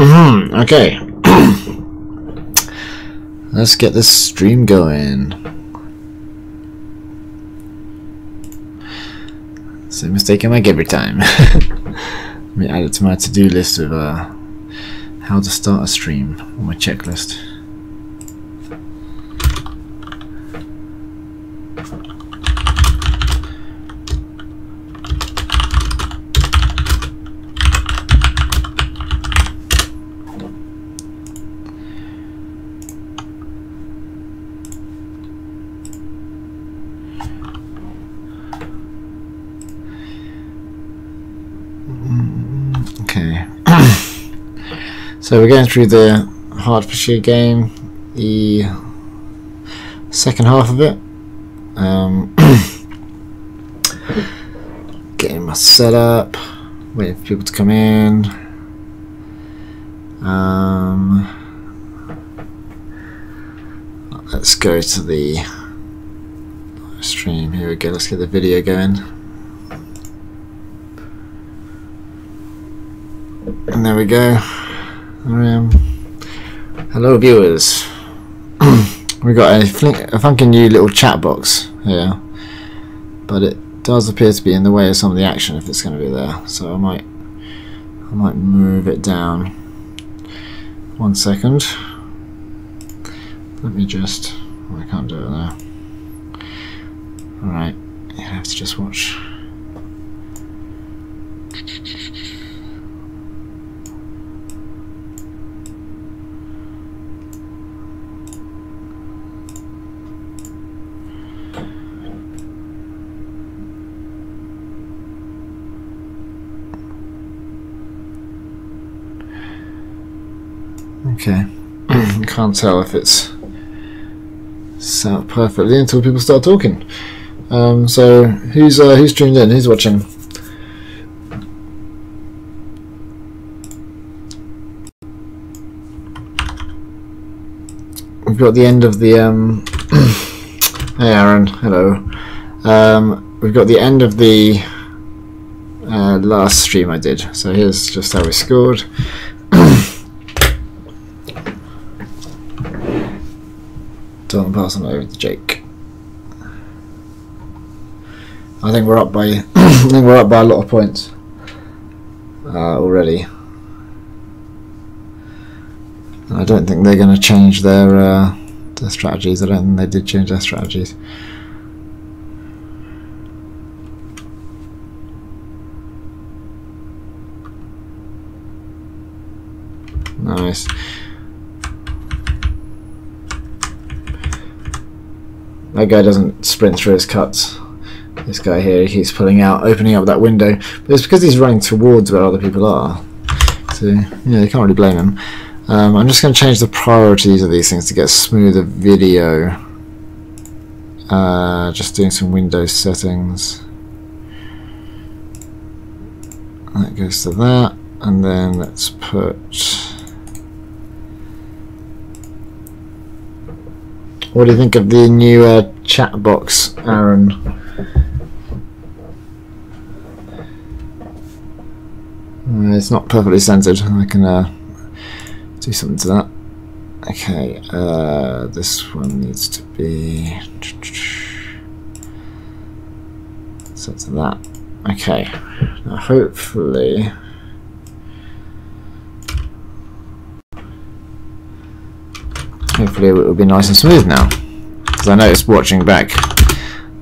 Okay. Let's get this stream going. Same mistake I make every time. Let me add it to my to-do list of how to start a stream on my checklist. Okay. So we're going through the Hertfordshire game, the second half of it. Getting my setup, waiting for people to come in. Let's go to the stream. Here we go. Let's get the video going. And there we go. There I am. Hello viewers. We've got a funky new little chat box here, but it does appear to be in the way of some of the action if it's going to be there. So I might move it down. 1 second. Let me just. Oh, I can't do it now. All right. You have to just watch. Okay, can't tell if it's set up perfectly until people start talking. So who's tuned in? Who's watching? We've got the end of the Hey Aaron, hello. We've got the end of the last stream I did. So here's just how we scored. Don't pass on over to Jake. I think we're up by a lot of points already. I don't think they're going to change their strategies. I don't think they did change their strategies. Nice. That guy doesn't sprint through his cuts. This guy here, he keeps pulling out, opening up that window. But it's because he's running towards where other people are. So, yeah, you can't really blame him. I'm just going to change the priorities of these things to get smoother video. Just doing some Windows settings. That goes to that. And then let's put... What do you think of the new chat box, Aaron? It's not perfectly centered. I can do something to that. Okay, this one needs to be set to that. Okay, now hopefully. Hopefully it will be nice and smooth now, because I noticed watching back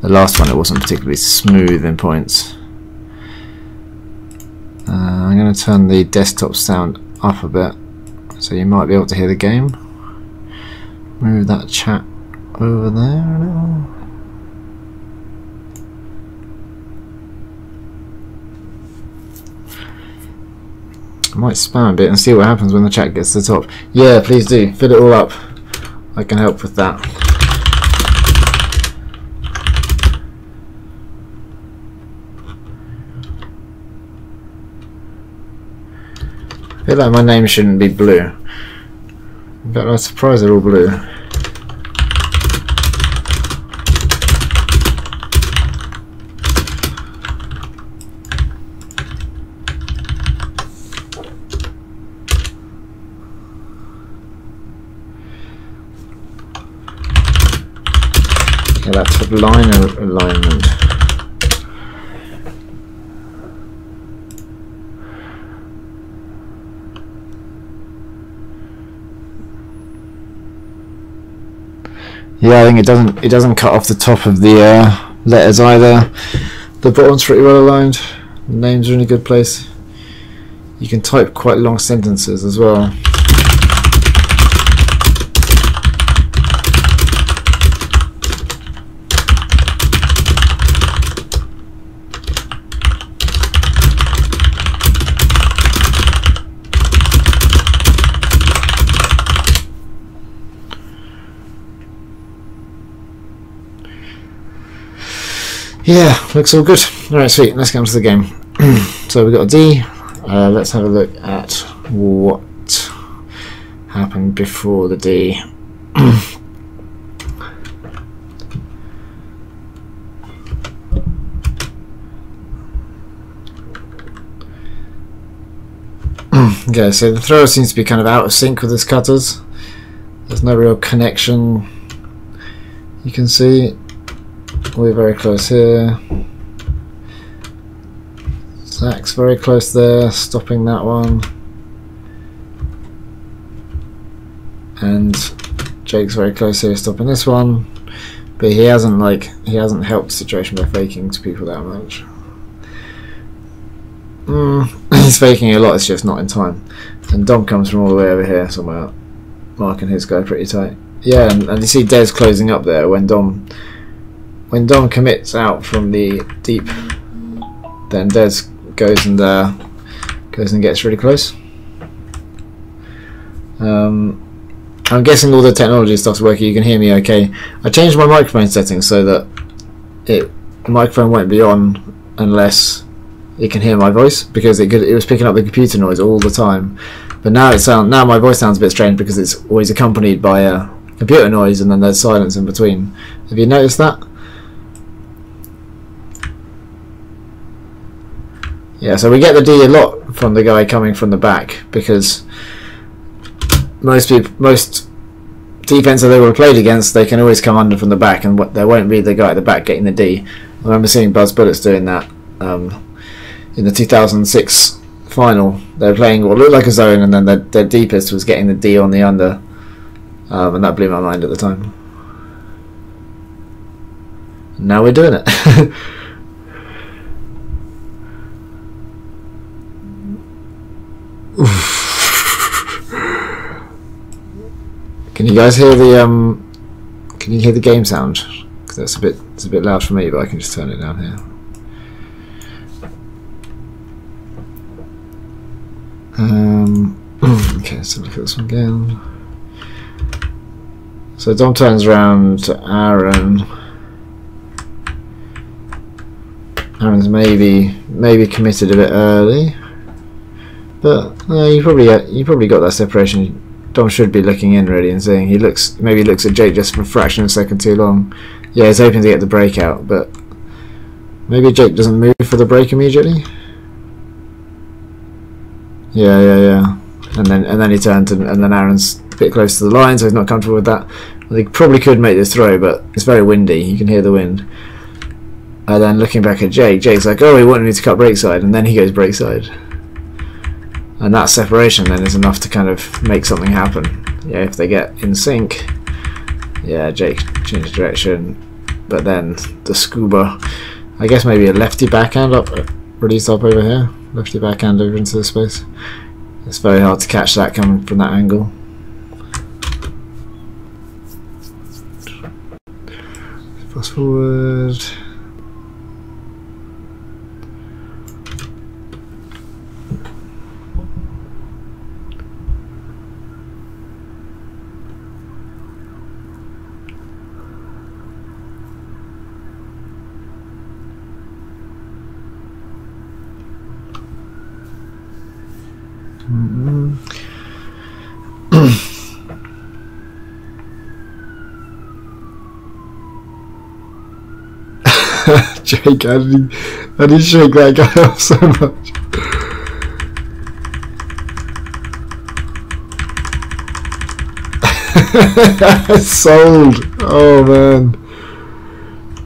the last one it wasn't particularly smooth in points. I'm going to turn the desktop sound up a bit so you might be able to hear the game. Move that chat over there. I might spam a bit and see what happens when the chat gets to the top. Yeah, please do. Fill it all up. I can help with that. I feel like my name shouldn't be blue. In fact, I'm surprised they're all blue. Okay, that top line alignment. Yeah, I think it doesn't cut off the top of the letters either. The bottom's pretty well aligned. The names are in a good place. You can type quite long sentences as well. Yeah, looks all good. Alright, sweet, let's get on to the game. So we've got a D. Let's have a look at what happened before the D. Okay, so the thrower seems to be kind of out of sync with his cutters. There's no real connection. You can see we're very close here. Zach's very close there, stopping that one. And Jake's very close here, stopping this one. But he hasn't helped the situation by faking to people that much. He's faking a lot, it's just not in time. And Dom comes from all the way over here somewhere, marking his guy pretty tight. Yeah, and you see Des closing up there when Dom commits out from the deep, then Des goes and gets really close. I'm guessing all the technology stuff's working. You can hear me okay. I changed my microphone settings so that the microphone won't be on unless it can hear my voice, because it was picking up the computer noise all the time. But now my voice sounds a bit strange because it's always accompanied by a computer noise and then there's silence in between. Have you noticed that? Yeah, so we get the D a lot from the guy coming from the back, because most defenses they were played against, they can always come under from the back, and there won't be the guy at the back getting the D. I remember seeing Buzz Bullets doing that in the 2006 final. They were playing what looked like a zone, and then their deepest was getting the D on the under, and that blew my mind at the time. Now we're doing it. Can you guys hear the Can you hear the game sound? Because it's a bit loud for me, but I can just turn it down here. Okay, let's look at this one again. So Dom turns around to Aaron. Aaron's maybe committed a bit early. But you probably got that separation. Dom should be looking in really and seeing. Maybe looks at Jake just for a fraction of a second too long. Yeah, he's hoping to get the breakout, but maybe Jake doesn't move for the break immediately. Yeah. And then he turns and then Aaron's a bit close to the line, so he's not comfortable with that. Well, he probably could make this throw, but it's very windy. You can hear the wind. And then looking back at Jake, Jake's like, oh, he wanted me to cut break side, and then he goes break side. And that separation then is enough to kind of make something happen. Yeah, if they get in sync, yeah, Jake changed direction, but then the scuba, I guess maybe a lefty backhand up, released up over here, lefty backhand over into the space. It's very hard to catch that coming from that angle. Fast forward. Jake, how did he shake that guy off so much? Sold. Oh man.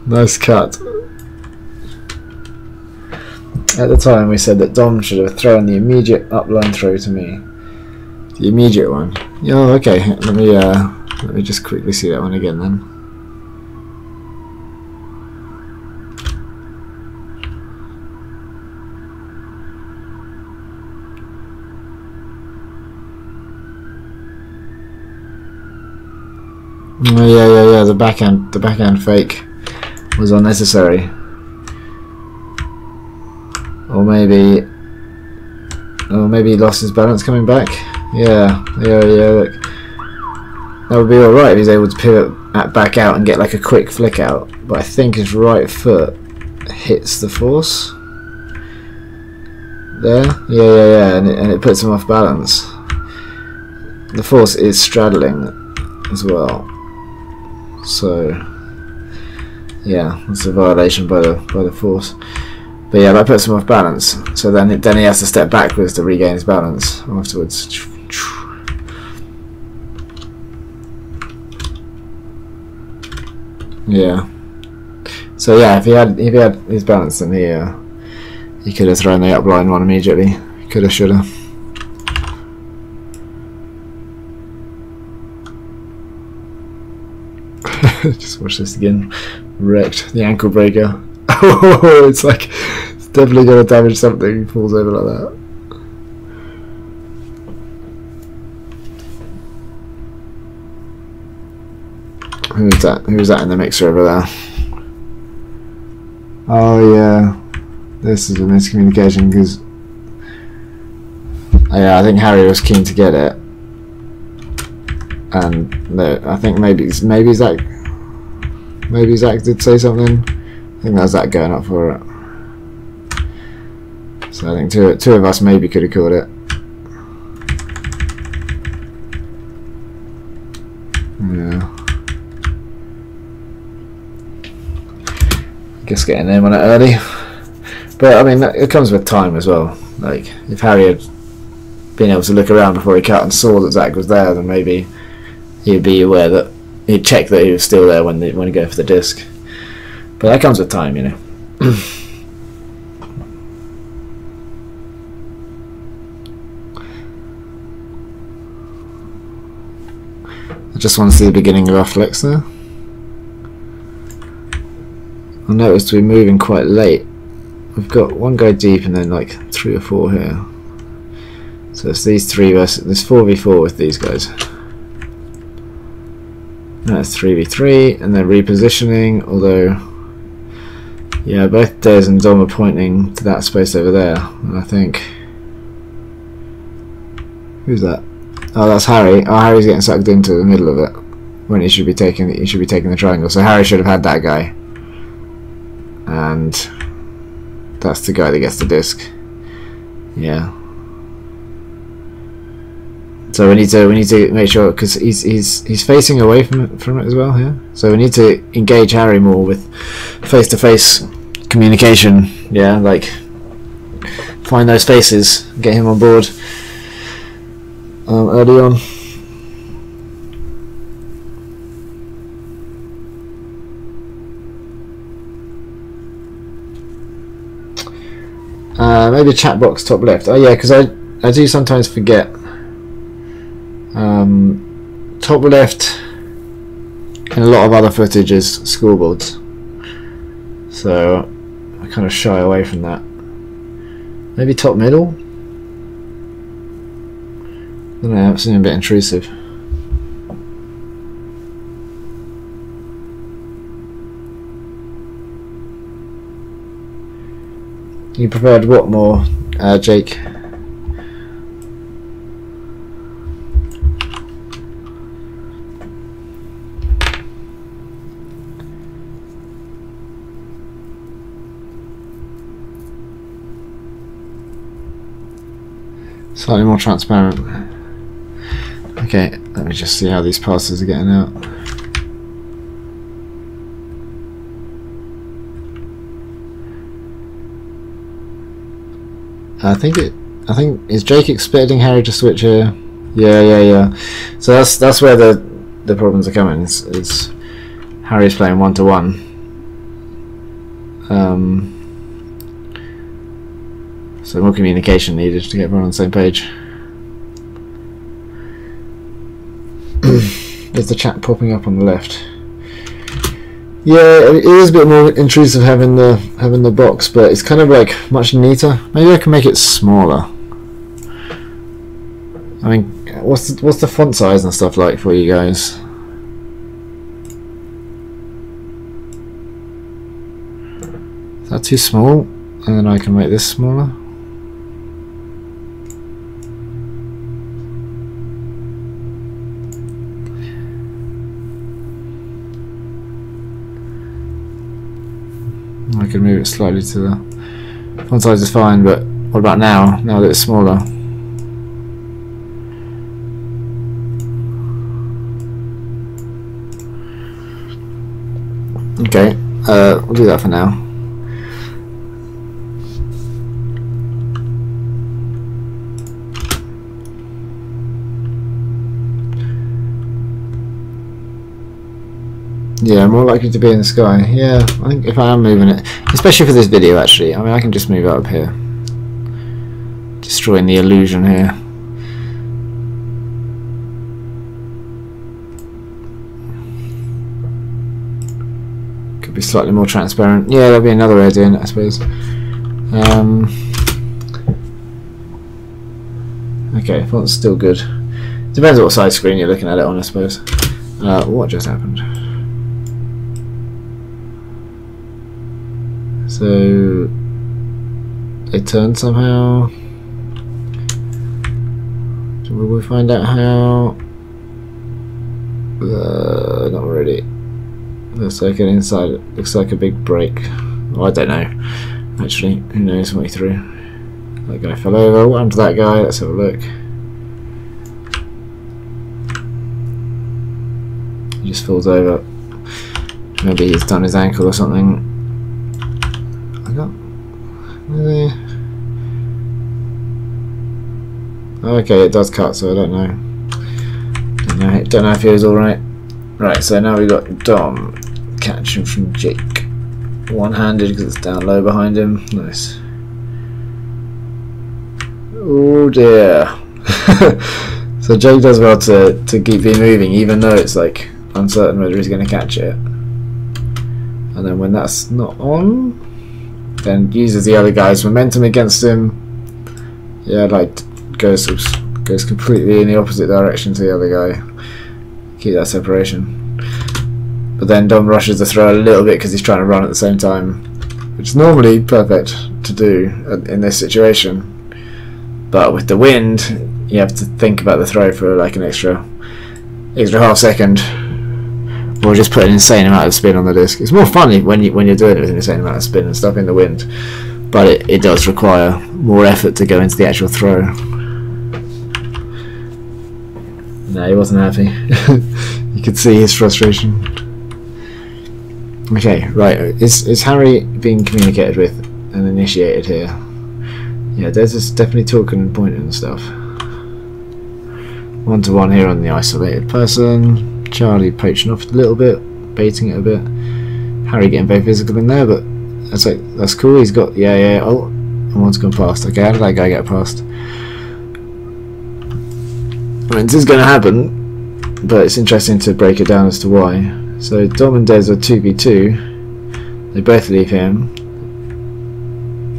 Nice cut. At the time we said that Dom should have thrown the immediate upline throw to me. The immediate one. Oh, okay. Let me just quickly see that one again then. Oh, yeah. The backhand fake was unnecessary. Or maybe he lost his balance coming back. Yeah. Look. That would be alright if he's able to pivot back out and get like a quick flick out. But I think his right foot hits the force. There? Yeah. And it puts him off balance. The force is straddling as well. So yeah, that's a violation by the force. But yeah, that puts him off balance. So then he has to step backwards to regain his balance afterwards. Yeah. So yeah, if he had his balance, then he could have thrown the upline one immediately. Coulda, shoulda. Just watch this again. Wrecked. The ankle breaker. Oh, it's definitely going to damage something. He falls over like that. Who's that? Who's that in the mixer over there? Oh yeah. This is a miscommunication because yeah, I think Harry was keen to get it, and no, I think maybe Zach did say something. I think that was Zach going up for it. So I think two of us maybe could have caught it. Yeah. I guess getting in on it early. But I mean, it comes with time as well. Like, if Harry had been able to look around before he cut and saw that Zach was there, then maybe he'd be aware that he'd check that he was still there when he go for the disc. But that comes with time, you know. I just want to see the beginning of our flex there. I noticed we're moving quite late. We've got one guy deep and then like 3 or 4 here. So it's these 3 versus this 4v4 with these guys. That's 3v3 and then repositioning, although yeah, both Des and Dom are pointing to that space over there, and I think who's that? Oh, that's Harry. Oh, Harry's getting sucked into the middle of it when he should be taking the triangle. So Harry should have had that guy, and that's the guy that gets the disc. Yeah. So we need to make sure, because he's facing away from it as well here. So we need to engage Harry more with face-to-face communication. Yeah, like find those faces, get him on board early on. Maybe chat box top left. Oh yeah, because I do sometimes forget. Top left and a lot of other footage is scoreboards, so I kind of shy away from that. Maybe top middle? I don't know, it seems a bit intrusive. You preferred what more, Jake? Slightly more transparent. Okay, let me just see how these passes are getting out. I think is Jake expecting Harry to switch here? Yeah. So that's where the problems are coming. Is Harry's playing 1-to-1, So more communication needed to get everyone on the same page. There's the chat popping up on the left. Yeah, it is a bit more intrusive having the box, but it's kind of like much neater. Maybe I can make it smaller. I mean, what's the font size and stuff like for you guys? Is that too small? And then I can make this smaller. I can move it slightly to the font size is fine, but what about now? Now that it's smaller. Okay, we'll do that for now. Yeah, more likely to be in the sky. Yeah, I think if I am moving it, especially for this video actually, I mean I can just move it up here. Destroying the illusion here. Could be slightly more transparent. Yeah, that'd be another way of doing it, I suppose. Okay, font's still good. Depends what side screen you're looking at it on, I suppose. What just happened? So they turned somehow. Will we find out how? Not really. Looks like an inside. Looks like a big break. Well, I don't know. Actually, who knows what he threw? That guy fell over. What happened to that guy? Let's have a look. He just falls over. Maybe he's done his ankle or something. Really? Okay, it does cut, so I don't know. Don't know if he was all right. Right, so now we've got Dom catching from Jake, one-handed because it's down low behind him. Nice. Oh dear. So Jake does well to keep him moving, even though it's like uncertain whether he's going to catch it. And then when that's not on, then uses the other guy's momentum against him. Yeah, like goes completely in the opposite direction to the other guy. Keep that separation. But then Dom rushes the throw a little bit because he's trying to run at the same time, which is normally perfect to do in this situation. But with the wind, you have to think about the throw for like an extra half second. Or just put an insane amount of spin on the disc. It's more funny when you're doing it with an insane amount of spin and stuff in the wind, but it does require more effort to go into the actual throw. No, he wasn't happy. You could see his frustration. Okay, right. Is Harry being communicated with and initiated here? Yeah, there's definitely talking and pointing and stuff. One-to-one here on the isolated person. Charlie poaching off a little bit, baiting it a bit. Harry getting very physical in there, but that's cool. He's got yeah. Oh, and one's gone past. Okay, how did that guy get past? I mean, this is going to happen, but it's interesting to break it down as to why. So Dom and Des are 2v2. They both leave him,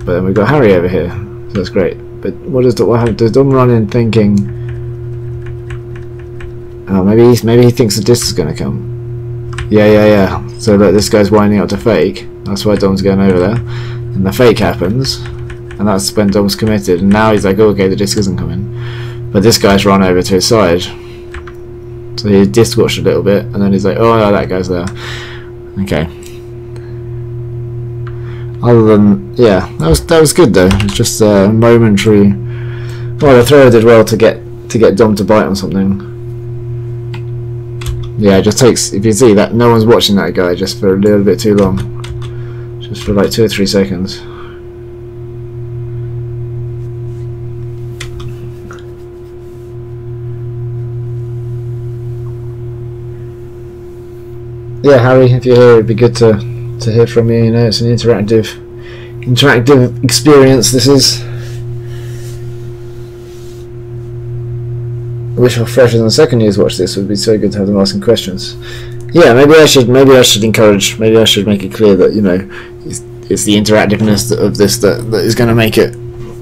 but then we've got Harry over here, so that's great. But what happens? Does Dom run in thinking? Oh, maybe he thinks the disc is going to come. Yeah. So look, this guy's winding up to fake. That's why Dom's going over there. And the fake happens. And that's when Dom's committed. And now he's like, oh, okay, the disc isn't coming. But this guy's run over to his side. So he disc watched a little bit. And then he's like, oh, no, that guy's there. Okay. Other than, yeah, that was good though. It's just a momentary. Well, the thrower did well to get Dom to bite on something. Yeah, it just takes, if you see that no one's watching that guy just for a little bit too long. Just for like 2 or 3 seconds. Yeah, Harry, if you're here, it'd be good to to hear from you. You know, it's an interactive experience. This is. I wish our freshers and second years watch this. It would be so good to have them asking questions. Yeah, maybe I should encourage. Maybe I should make it clear that, you know, it's the interactiveness of this that is going to make it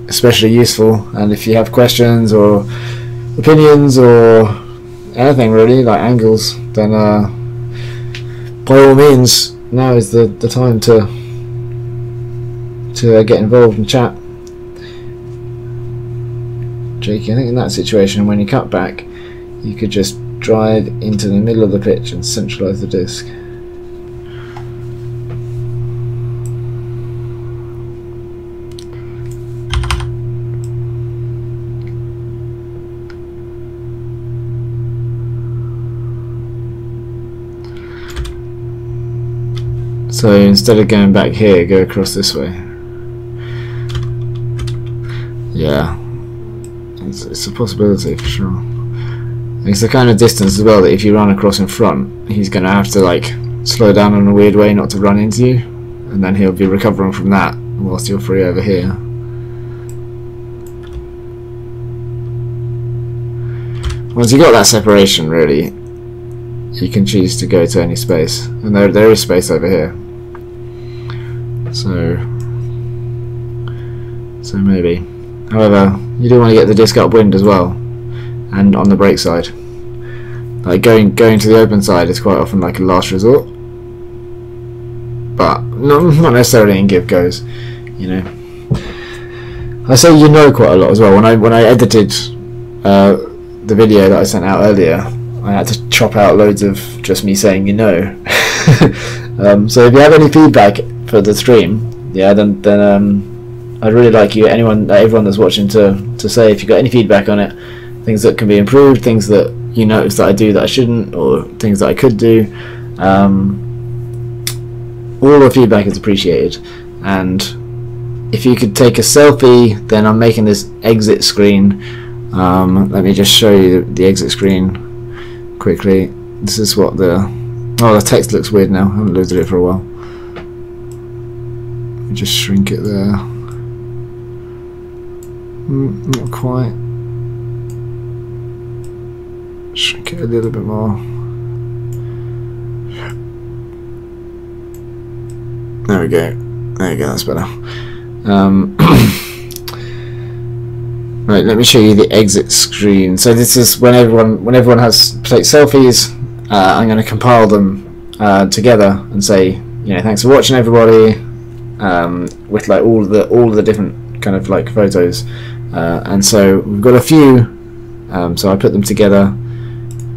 especially useful. And if you have questions or opinions or anything really, like angles, then by all means, now is the time to get involved and chat. Jakey, I think in that situation, when you cut back, you could just drive into the middle of the pitch and centralise the disc. So instead of going back here, go across this way. Yeah, it's a possibility for sure. It's the kind of distance as well that if you run across in front, he's going to have to like slow down in a weird way not to run into you, and then he'll be recovering from that whilst you're free over here. Once you got that separation, really, you can choose to go to any space, and there is space over here. So maybe. However, you do want to get the disc upwind as well, and on the brake side. Like going to the open side is quite often like a last resort, but not necessarily in give goes. You know, I say quite a lot as well. When I edited the video that I sent out earlier, I had to chop out loads of just me saying so if you have any feedback for the stream, yeah, then I'd really like everyone that's watching to say if you've got any feedback on it, things that can be improved, things that you notice that I do that I shouldn't, or things that I could do. All the feedback is appreciated, and if you could take a selfie, then I'm making this exit screen. Let me just show you the exit screen quickly. This is what the text looks weird now. I haven't loaded it for a while. Let me just shrink it there. Not quite. Shrink it a little bit more. There we go. There you go. That's better. Right. Let me show you the exit screen. So this is when everyone has take selfies. I'm going to compile them together and say, thanks for watching, everybody, with like all the different kind of like photos. And so we've got a few. So I put them together.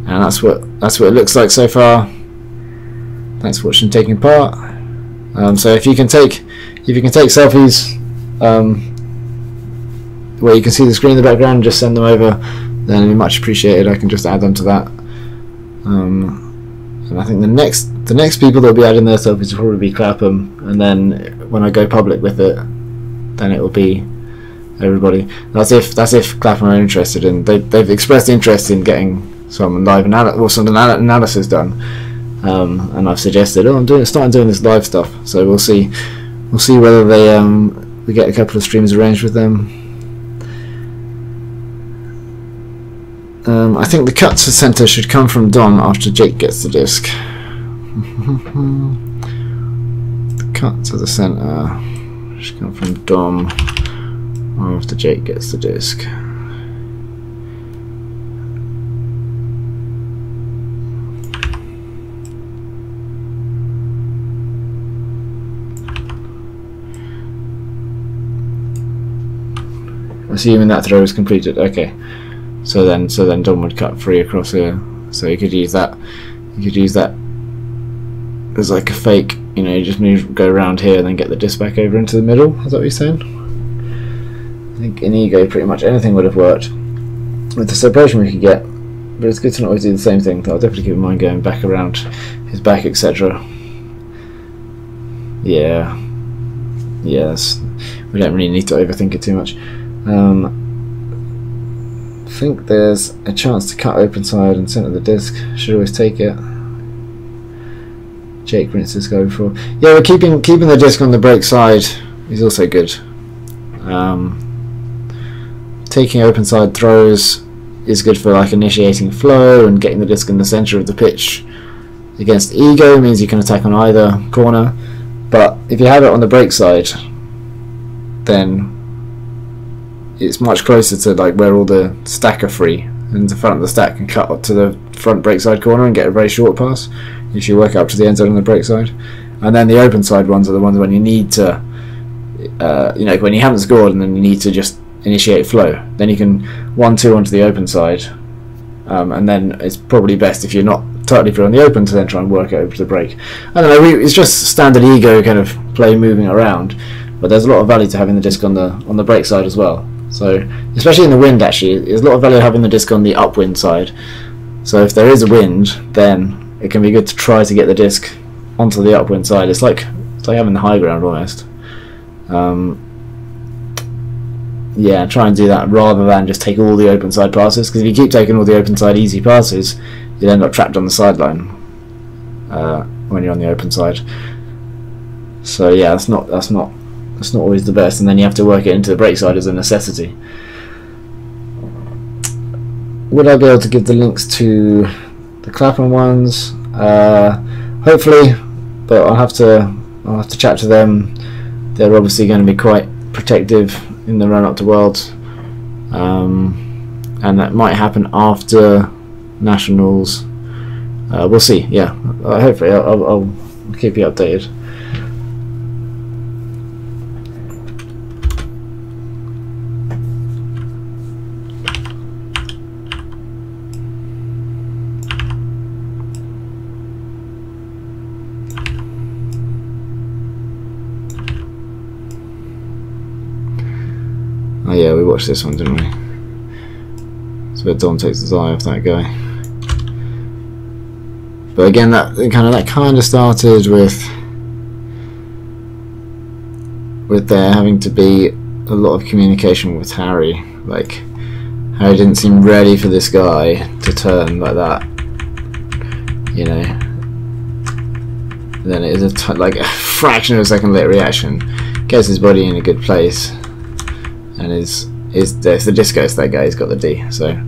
And that's what it looks like so far. Thanks for watching, taking part. So if you can take selfies where you can see the screen in the background, just send them over. Then it'd be much appreciated. I can just add them to that. And I think the next people that will be adding their selfies will probably be Clapham, and then when I go public with it, then it will be everybody. That's if Clapham are interested in. They've expressed interest in getting some live analysis done, and I've suggested, starting doing this live stuff. So we'll see whether we get a couple of streams arranged with them. I think the cut to centre should come from Dom after Jake gets the disc. The cut to the centre should come from Dom after Jake gets the disc. Assuming that throw is completed. Okay, so then Dom would cut free across here. So you could use that. As like a fake. You just go around here and then get the disc back over into the middle. Is that what you're saying? I think in Ego pretty much anything would have worked with the separation we could get. But it's good to not always do the same thing. I'll definitely keep in mind going back around his back, etc. Yeah. Yes. We don't really need to overthink it too much. I think there's a chance to cut open side and centre the disc. Should always take it. Jake Prince's go for. Yeah, we're keeping the disc on the brake side is also good. Taking open side throws is good for like initiating flow, and getting the disc in the center of the pitch against ego means you can attack on either corner. But if you have it on the brake side, then it's much closer to like where all the stack are free, and the front of the stack can cut up to the front brake side corner and get a very short pass if you work up to the end zone on the brake side. And then the open side ones are the ones when you need to when you haven't scored and then you need to just initiate flow, then you can 1-2 onto the open side, and then it's probably best if you're not totally free on the open to then try and work it over to the brake. I don't know, it's just standard ego kind of play moving around, but there's a lot of value to having the disc on the brake side as well. So especially in the wind, actually there's a lot of value having the disc on the upwind side. So if there is a wind, then it can be good to try to get the disc onto the upwind side. It's like having the high ground almost. Yeah, try and do that rather than just take all the open side passes, because if you keep taking all the open side easy passes, you'll end up trapped on the sideline when you're on the open side. So yeah, that's not always the best, and then you have to work it into the brake side as a necessity. Would I be able to give the links to the Clapham ones? Hopefully, but I'll have to chat to them. They're obviously going to be quite protective in the run up to Worlds, and that might happen after Nationals. We'll see. Yeah, hopefully I'll keep you updated. Oh yeah, we watched this one, didn't we? It's where Dom takes his eye off that guy. But again, that kind of started with there having to be a lot of communication with Harry. Like, Harry didn't seem ready for this guy to turn like that, you know. And then it is like a fraction of a second late reaction, gets his body in a good place, and if the disc goes to that guy, he's got the D. So yeah,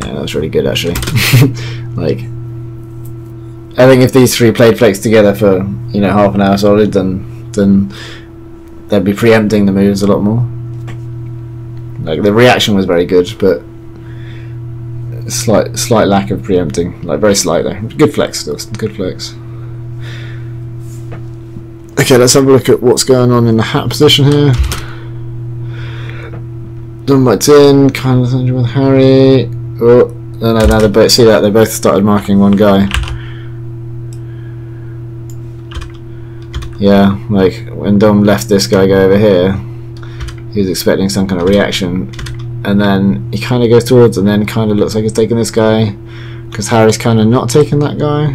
that was really good actually. Like, I think if these three played flex together for half an hour solid, then they'd be preempting the moves a lot more. Like, the reaction was very good, but slight lack of preempting, like very slight though. Good flex still, good flex. Okay, let's have a look at what's going on in the hat position here. Done by tin, kind of with Harry. Oh, no, they both see that they both started marking one guy. Yeah, like when Dom left this guy go over here, he was expecting some kind of reaction, and then he kind of goes towards, and then kind of looks like he's taking this guy, because Harry's kind of not taking that guy.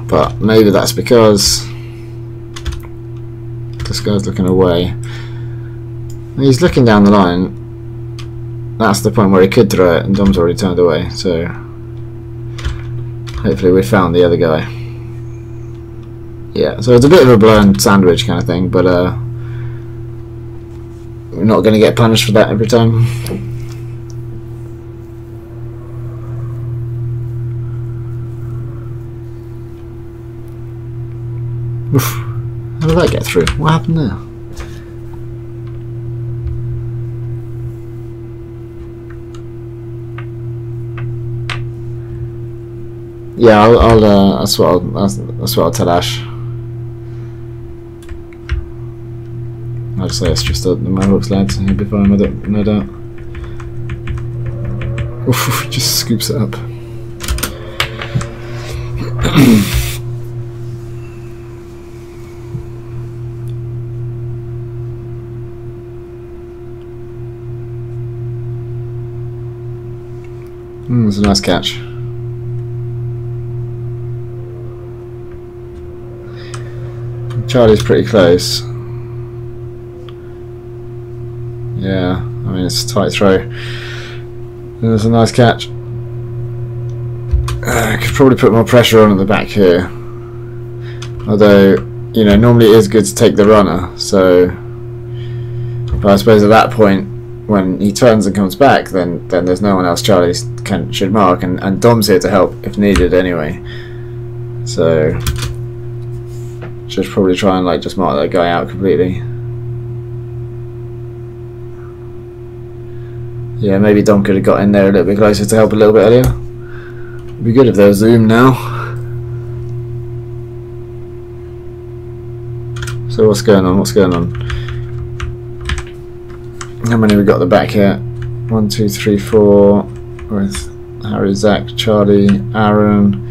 But maybe that's because this guy's looking away. He's looking down the line. That's the point where he could throw it, and Dom's already turned away. So hopefully we found the other guy. Yeah, so it's a bit of a blown sandwich kind of thing, but we're not going to get punished for that every time. Oof. How did that get through? What happened there? Yeah, that's what I'll tell Ash. I'll just say it's just the Mohawks lads, and he'll be fine with it, no doubt. Oof, just scoops it up. It's a nice catch. Charlie's pretty close. Yeah, I mean it's a tight throw. There's a nice catch. Could probably put more pressure on at the back here. Although, you know, normally it is good to take the runner, so... But I suppose at that point, when he turns and comes back, then there's no one else Charlie should mark, and Dom's here to help if needed anyway. So... Should probably try and, like, just mark that guy out completely. Yeah, maybe Dom could have got in there a little bit closer to help a little bit earlier. It'd be good if there was zoom now. So what's going on? What's going on? How many we got at the back here? 1, 2, 3, 4. With Harry, Zach, Charlie, Aaron.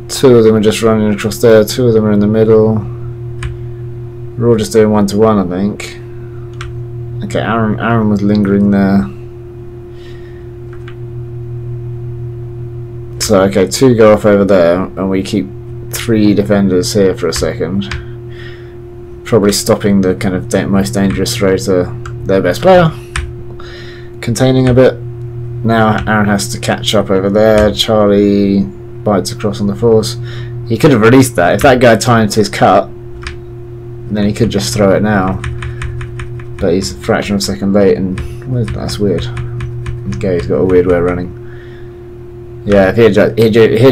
2 of them are just running across there. 2 of them are in the middle. We're all just doing 1-to-1, I think. Okay, Aaron was lingering there. So okay, 2 go off over there, and we keep 3 defenders here for a second. Probably stopping the kind of most dangerous throw to their best player. Containing a bit. Now Aaron has to catch up over there. Charlie bites across on the force. He could have released that. If that guy timed his cut, then he could just throw it now. But he's a fraction of a second late, and that's weird. Okay, he's got a weird way of running. Yeah, if he had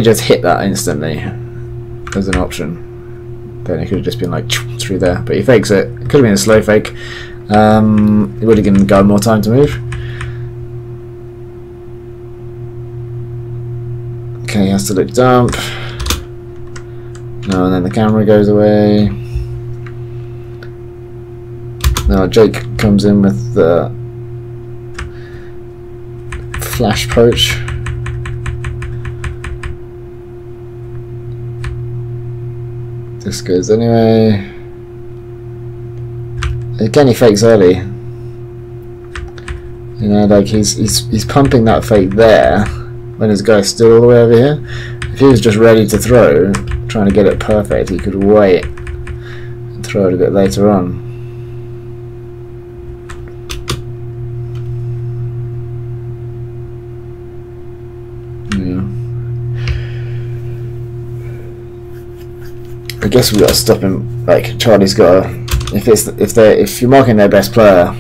just hit that instantly as an option, then it could have just been like through there. But he fakes it. It could have been a slow fake. It would have given the guy more time to move. Okay, he has to look dump. No, and then the camera goes away. Now Jake comes in with the flash poach. This goes anyway. Again, he fakes early. You know, like he's pumping that fake there when his guy's still all the way over here. If he was just ready to throw, trying to get it perfect, he could wait and throw it a bit later on. I guess we got to stop him. Like Charlie's got to, if you're marking their best player,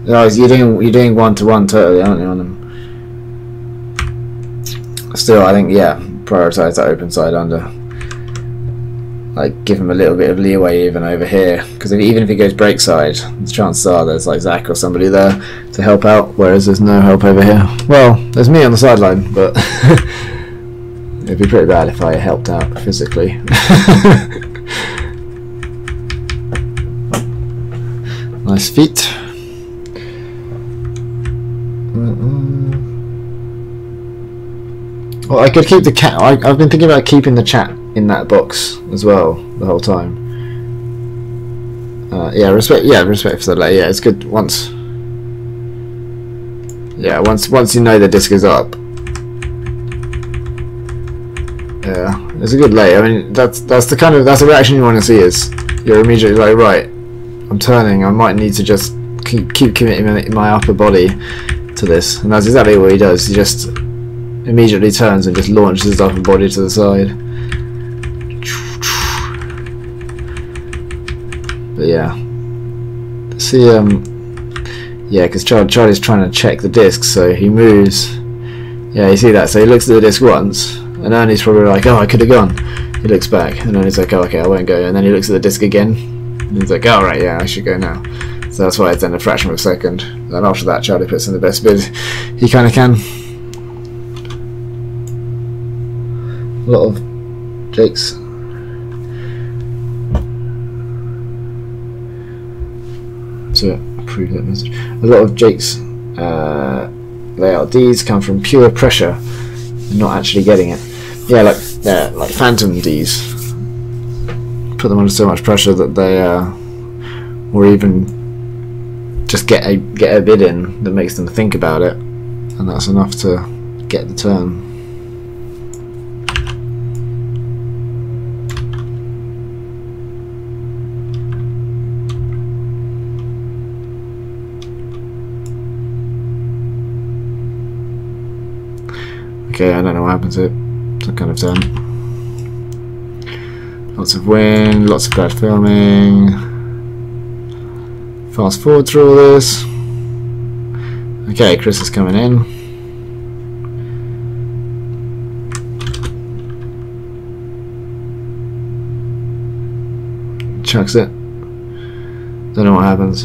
you're doing 1-to-1 totally, aren't you, on them? Still, I think prioritise that open side under. Like give him a little bit of leeway even over here, because even if he goes break side, the chances are there's like Zach or somebody there to help out. Whereas there's no help over here. Well, there's me on the sideline, but. It'd be pretty bad if I helped out physically. Nice feet. Well, I could keep the cat. I've been thinking about keeping the chat in that box as well the whole time. Respect for the delay. Yeah, it's good once. Yeah, once you know the disc is up. Yeah, it's a good lay. I mean, that's the reaction you want to see. Is you're immediately like, right, I'm turning. I might need to just keep committing my upper body to this, and that's exactly what he does. He just immediately turns and just launches his upper body to the side. But yeah, see, yeah, because Charlie's trying to check the disc, so he moves. Yeah, you see that? So he looks at the disc once. And Ernie's probably like, oh, I could have gone. He looks back, and Ernie's like, oh, okay, I won't go. And then he looks at the disc again, and he's like, oh, right, yeah, I should go now. So that's why it's in a fraction of a second. And after that, Charlie puts in the best bid he kind of can. A lot of Jake's. To approve that message. A lot of Jake's layout Ds come from pure pressure and not actually getting it. Yeah, like phantom Ds. Put them under so much pressure that they, or even just get a bid in that makes them think about it, and that's enough to get the turn. Okay, I don't know what happened to it. Some kind of turn. Lots of wind, lots of bad filming. Fast forward through all this. Okay, Chris is coming in. Chucks it. Don't know what happens.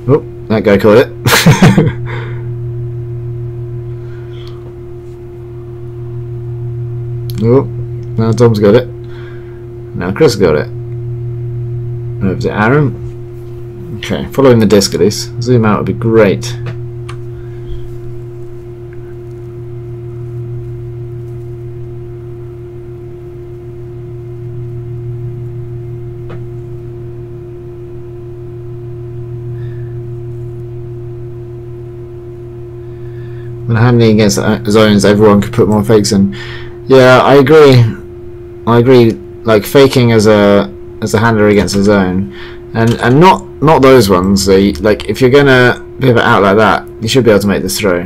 Oh, that guy caught it. Oh, now Tom's got it. Now Chris got it. Over to Aaron. Okay, following the disc at least. Zoom out would be great. When handling against zones, everyone could put more fakes in. Yeah, I agree. I agree. Like faking as a handler against a zone, and not those ones. Like if you're gonna pivot out like that, you should be able to make this throw.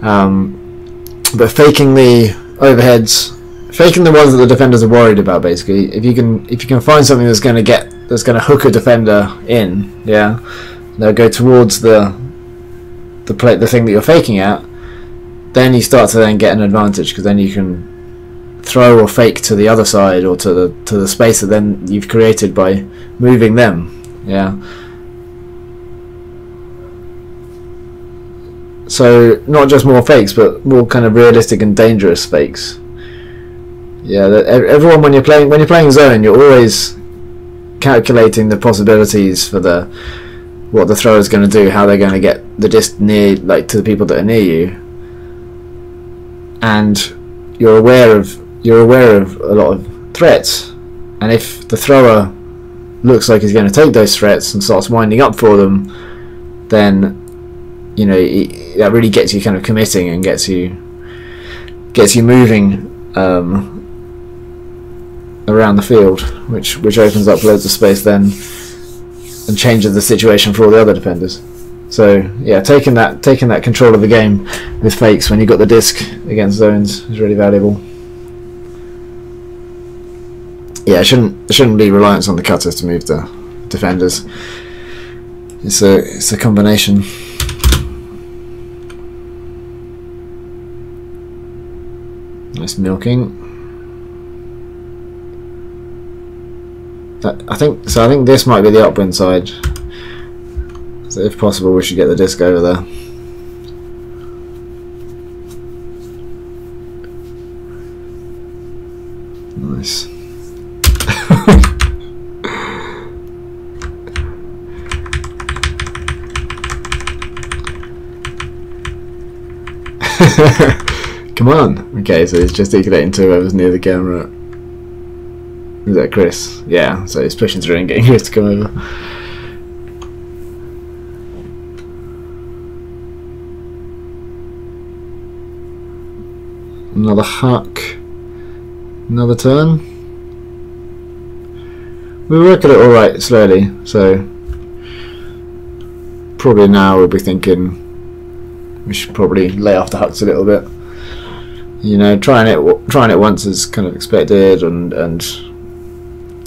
But faking the overheads, faking the ones that the defenders are worried about. Basically, if you can find something that's gonna hook a defender in, yeah, they'll go towards the thing that you're faking at. Then you start to then get an advantage, because then you can throw or fake to the other side, or to the space that then you've created by moving them. Yeah. So not just more fakes, but more kind of realistic and dangerous fakes. Yeah. Everyone, when you're playing zone, you're always calculating the possibilities for what the thrower is going to do, how they're going to get the disc near, like to the people that are near you, and you're aware of a lot of threats. And if the thrower looks like he's going to take those threats and starts winding up for them, then you know that really gets you kind of committing and gets you moving around the field, which opens up loads of space then and changes the situation for all the other defenders. So yeah, taking that control of the game with fakes when you've got the disc against zones is really valuable. Yeah, it shouldn't be reliance on the cutters to move the defenders. It's a combination. Nice milking. I think this might be the upwind side. So if possible, we should get the disc over there. Nice. Come on. Okay, so he's gesticulating to whoever's near the camera. Is that Chris? Yeah, so he's pushing through and getting Chris to come over. Another huck. Another turn. We work at it alright slowly, so probably now we'll be thinking we should probably lay off the hucks a little bit. You know, trying it once is kind of expected and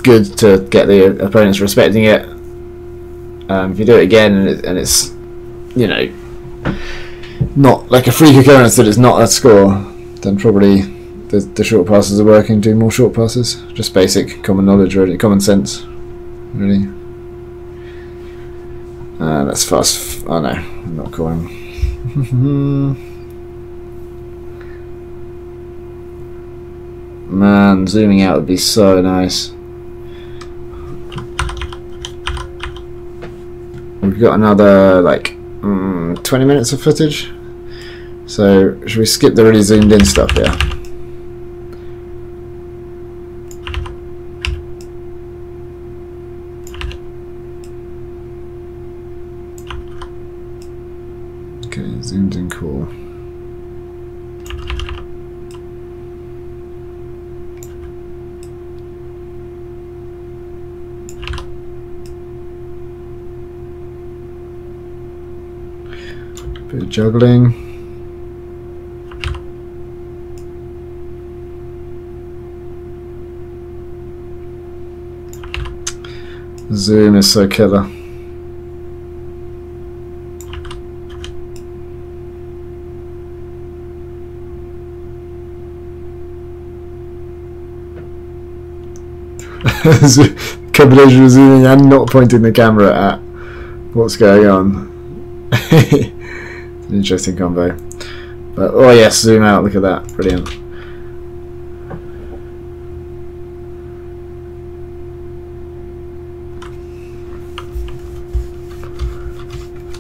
good to get the opponents respecting it. If you do it again and it's you know not like a freak occurrence that it's not a score, then probably the short passes are working. Do more short passes. Just basic common knowledge, really, common sense, really. That's fast. Oh no, I'm not calling. Man, zooming out would be so nice. We've got another like 20 minutes of footage. So should we skip the really zoomed in stuff here? Okay, zoomed in, cool. Bit of juggling. Zoom is so killer. Combination of zooming and not pointing the camera at what's going on. It's an interesting combo. But oh yes, zoom out, look at that, brilliant.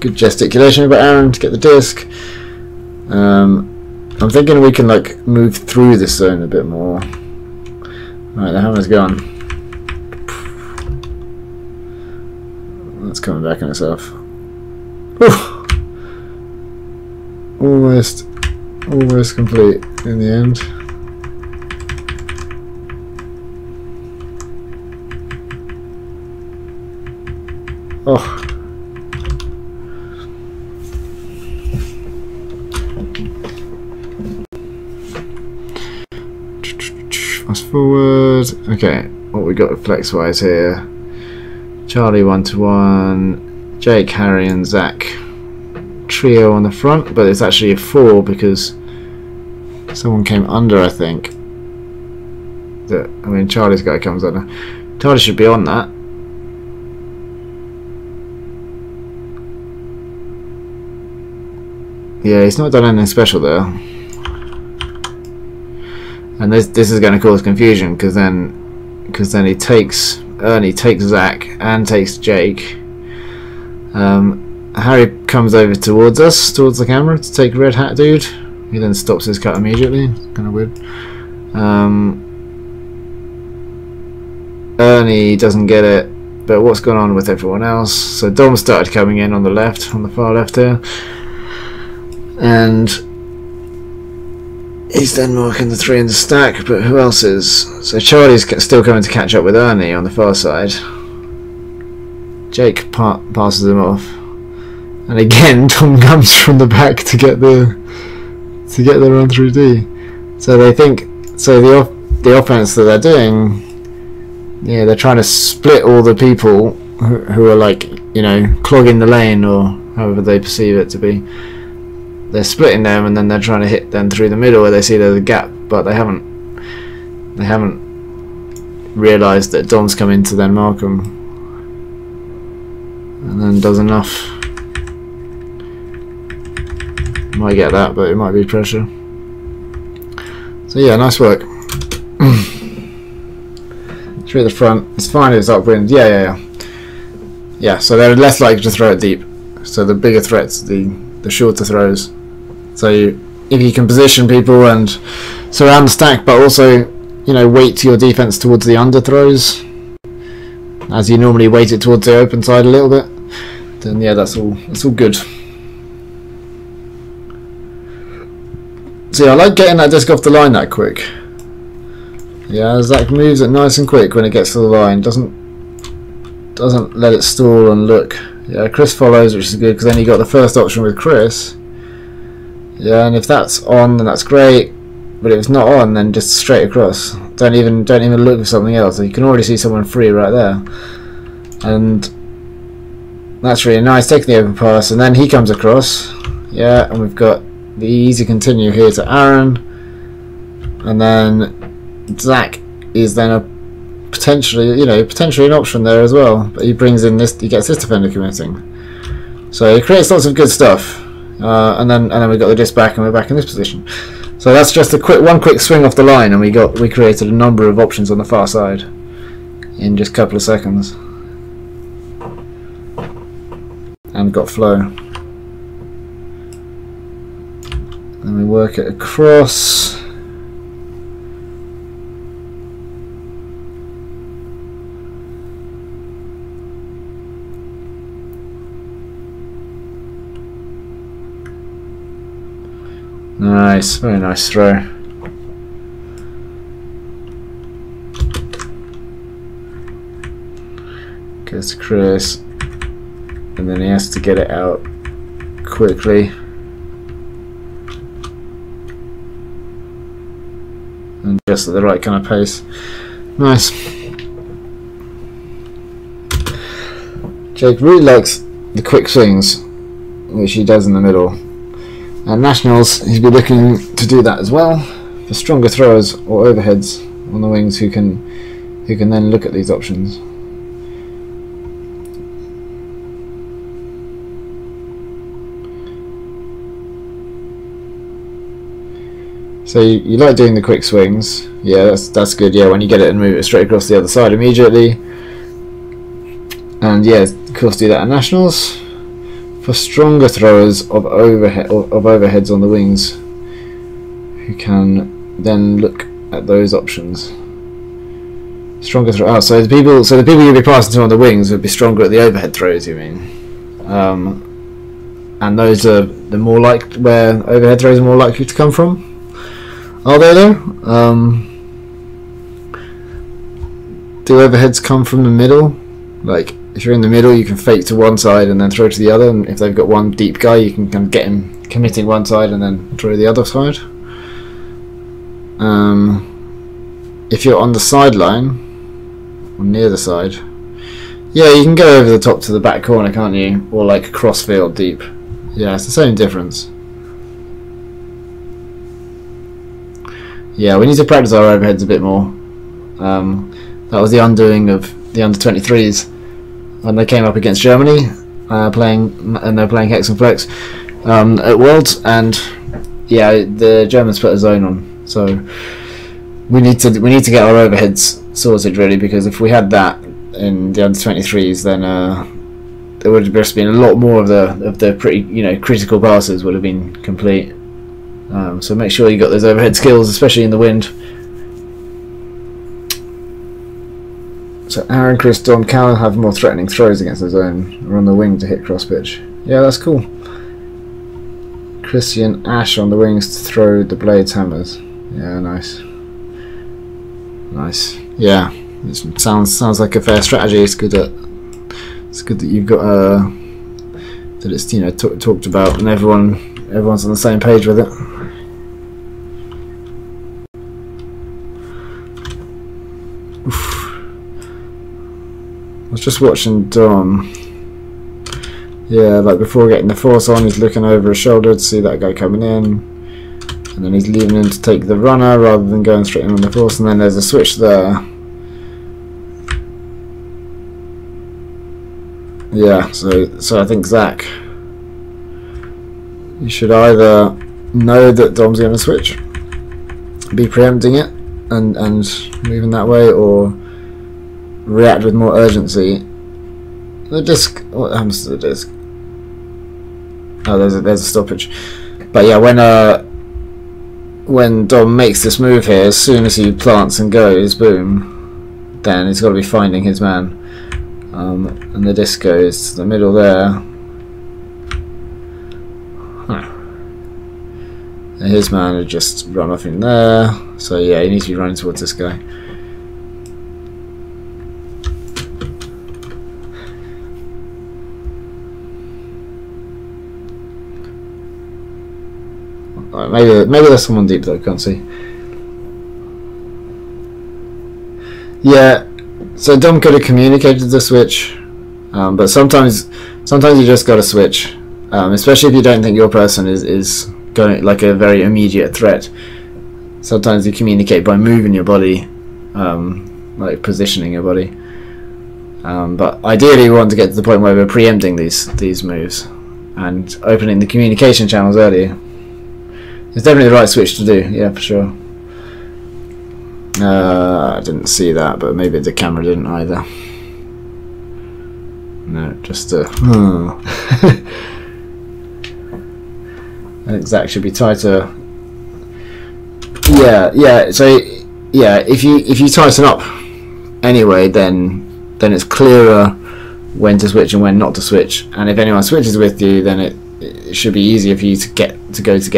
Good gesticulation about Aaron to get the disc. I'm thinking we can like move through this zone a bit more. Right, the hammer's gone. That's coming back on itself. Whew. Almost complete in the end. Oh. Fast forward. Okay, what we got flex wise here? Charlie 1-to-1, Jake, Harry and Zach. Trio on the front, but it's actually a 4 because someone came under, I think. I mean, Charlie's guy comes under. Charlie should be on that. Yeah, he's not done anything special there. And this is going to cause confusion because then he takes Ernie, takes Zach and takes Jake. Harry comes over towards us, towards the camera to take Red Hat Dude. He then stops his cut immediately. Kind of weird. Ernie doesn't get it, but what's going on with everyone else? So Dom started coming in on the left, on the far left here, and he's then marking the 3 in the stack, but who else is? So Charlie's still coming to catch up with Ernie on the far side. Jake passes him off, and again Tom comes from the back to get the run through D. So they think the offense that they're doing, yeah, they're trying to split all the people who are like, you know, clogging the lane or however they perceive it to be. They're splitting them, and then they're trying to hit them through the middle where they see there's a gap, but they haven't realised that Dom's come in to then mark them, and then does enough. Might get that, but it might be pressure. So yeah, nice work. Through the front, it's fine if it's upwind. Yeah. So they're less likely to throw it deep. So the bigger threats, the shorter throws. So if you can position people and surround the stack, but also, you know, weight your defense towards the under throws, as you normally weight it towards the open side a little bit, then yeah, that's all good. So yeah, I like getting that disc off the line that quick. Yeah, Zach moves it nice and quick when it gets to the line. Doesn't let it stall and look. Yeah, Chris follows, which is good because then you got the first option with Chris. Yeah, and if that's on, then that's great. But if it's not on, then just straight across. Don't even look for something else. You can already see someone free right there, and that's really nice. Taking the open pass, and then he comes across. Yeah, and we've got the easy continue here to Aaron, and then Zach is then a potentially an option there as well. But he brings in this. He gets this defender committing. So he creates lots of good stuff. And then we got the disc back, and we're back in this position. So that's just one quick swing off the line, and we created a number of options on the far side in just a couple of seconds, and got flow. Then we work it across. Nice, very nice throw. Goes to Chris, and then he has to get it out quickly. And just at the right kind of pace. Nice. Jake really likes the quick swings, which he does in the middle. And nationals, he's been looking to do that as well for stronger throwers or overheads on the wings who can then look at these options. So you like doing the quick swings, yeah, that's good. Yeah, when you get it and move it straight across the other side immediately. And yeah, of course, do that at nationals for stronger throwers of overheads on the wings, who can then look at those options. Stronger throw. Oh, so the people you'll be passing to on the wings would be stronger at the overhead throws, you mean? And those are the more like where overhead throws are more likely to come from. Are they though? Do overheads come from the middle? Like, if you're in the middle, you can fake to one side and then throw to the other, and if they've got one deep guy, you can kind of get him committing one side and then throw the other side. If you're on the sideline, or near the side, yeah, you can go over the top to the back corner, can't you? Or like crossfield deep. Yeah, it's the same difference. Yeah, we need to practice our overheads a bit more. That was the undoing of the under-23s when they came up against Germany, they're playing Hex and Flex at Worlds, and yeah, the Germans put a zone on. So we need to get our overheads sorted really, because if we had that in the under-23s, then there would have just been a lot more of the pretty critical passes would have been complete. So make sure you got those overhead skills, especially in the wind. So Aaron, Chris, Dom, Cal have more threatening throws against the zone or on the wing to hit cross pitch. Yeah, that's cool. Christian, Ash on the wings to throw the blades hammers. Yeah, nice. Nice. Yeah, it sounds like a fair strategy. It's good that you've got that it's talked about and everyone's on the same page with it. Oof. I was just watching Dom. Yeah, like before getting the force on, he's looking over his shoulder to see that guy coming in, and then he's leaving him to take the runner rather than going straight in on the force, and then there's a switch there. Yeah, so I think Zach, you should either know that Dom's going to switch, be preempting it and moving that way, or react with more urgency. The disc, what happens to the disc? Oh, there's a stoppage. But yeah, when Dom makes this move here, as soon as he plants and goes, boom, then he's got to be finding his man. And the disc goes to the middle there. And his man had just run off in there. So yeah, he needs to be running towards this guy. Maybe there's someone deep that I can't see. Yeah, so Dom could have communicated the switch, but sometimes you just got to switch, especially if you don't think your person is going like a very immediate threat. Sometimes you communicate by moving your body, like positioning your body. But ideally, we want to get to the point where we're preempting these moves and opening the communication channels earlier. It's definitely the right switch to do, yeah, for sure. I didn't see that, but maybe the camera didn't either. No, just I think Zach should be tighter. Yeah. So yeah, if you tighten up anyway, then it's clearer when to switch and when not to switch. And if anyone switches with you, then it should be easier for you to get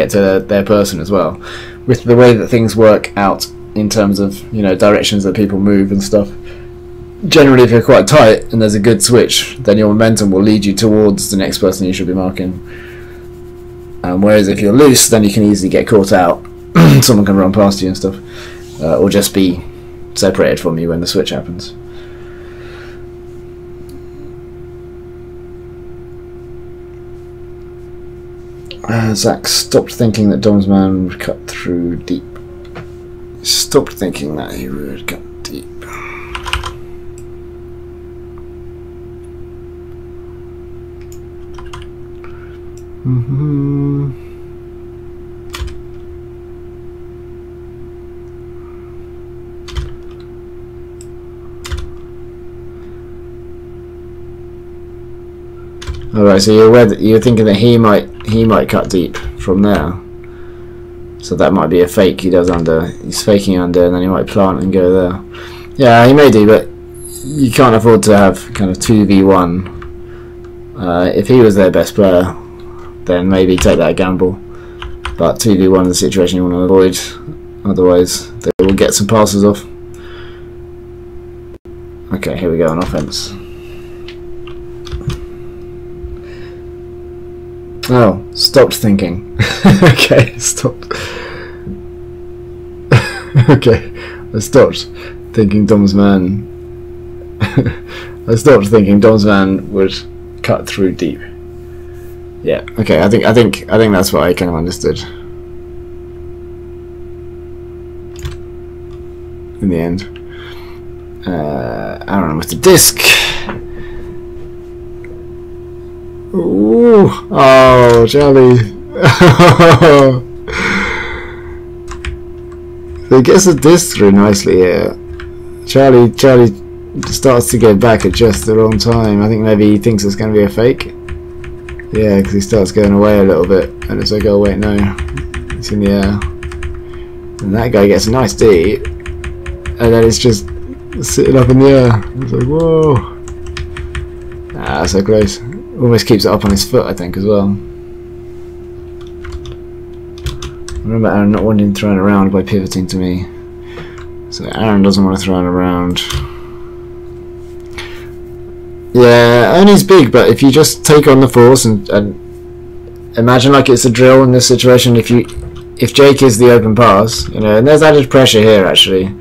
to their person as well. With the way that things work out in terms of directions that people move and stuff, generally if you're quite tight and there's a good switch, then your momentum will lead you towards the next person you should be marking. Whereas if you're loose, then you can easily get caught out. Someone can run past you and stuff, or just be separated from you when the switch happens. Zach stopped thinking that Dom's man would cut through deep. Stopped thinking that he would cut deep. Alright, so you're aware that you're thinking that he might cut deep from there. So that might be a fake he does under. He's faking under, and then he might plant and go there. Yeah, he may do, but you can't afford to have kind of 2v1. If he was their best player, then maybe take that gamble. But 2v1 is the situation you want to avoid. Otherwise, they will get some passes off. Okay, here we go on offense. Oh, stopped thinking. Okay, stopped. Okay, I stopped thinking Dom's man. I stopped thinking Dom's man would cut through deep. Yeah. Okay. I think that's what I kind of understood. In the end, Aaron with the disc. Ooh, oh, Charlie. So he gets the disc through nicely here. Charlie starts to go back at just the wrong time. I think maybe he thinks it's going to be a fake. Yeah, because he starts going away a little bit, and it's like, oh wait, no, it's in the air. And that guy gets a nice D, and then it's just sitting up in the air. It's like, whoa. Ah, so close. Almost keeps it up on his foot, I think, as well. Remember Aaron not wanting to throw it around by pivoting to me. So Aaron doesn't want to throw it around. Yeah, Ernie's big, but if you just take on the force and imagine like it's a drill in this situation, if Jake is the open pass, you know, and there's added pressure here actually.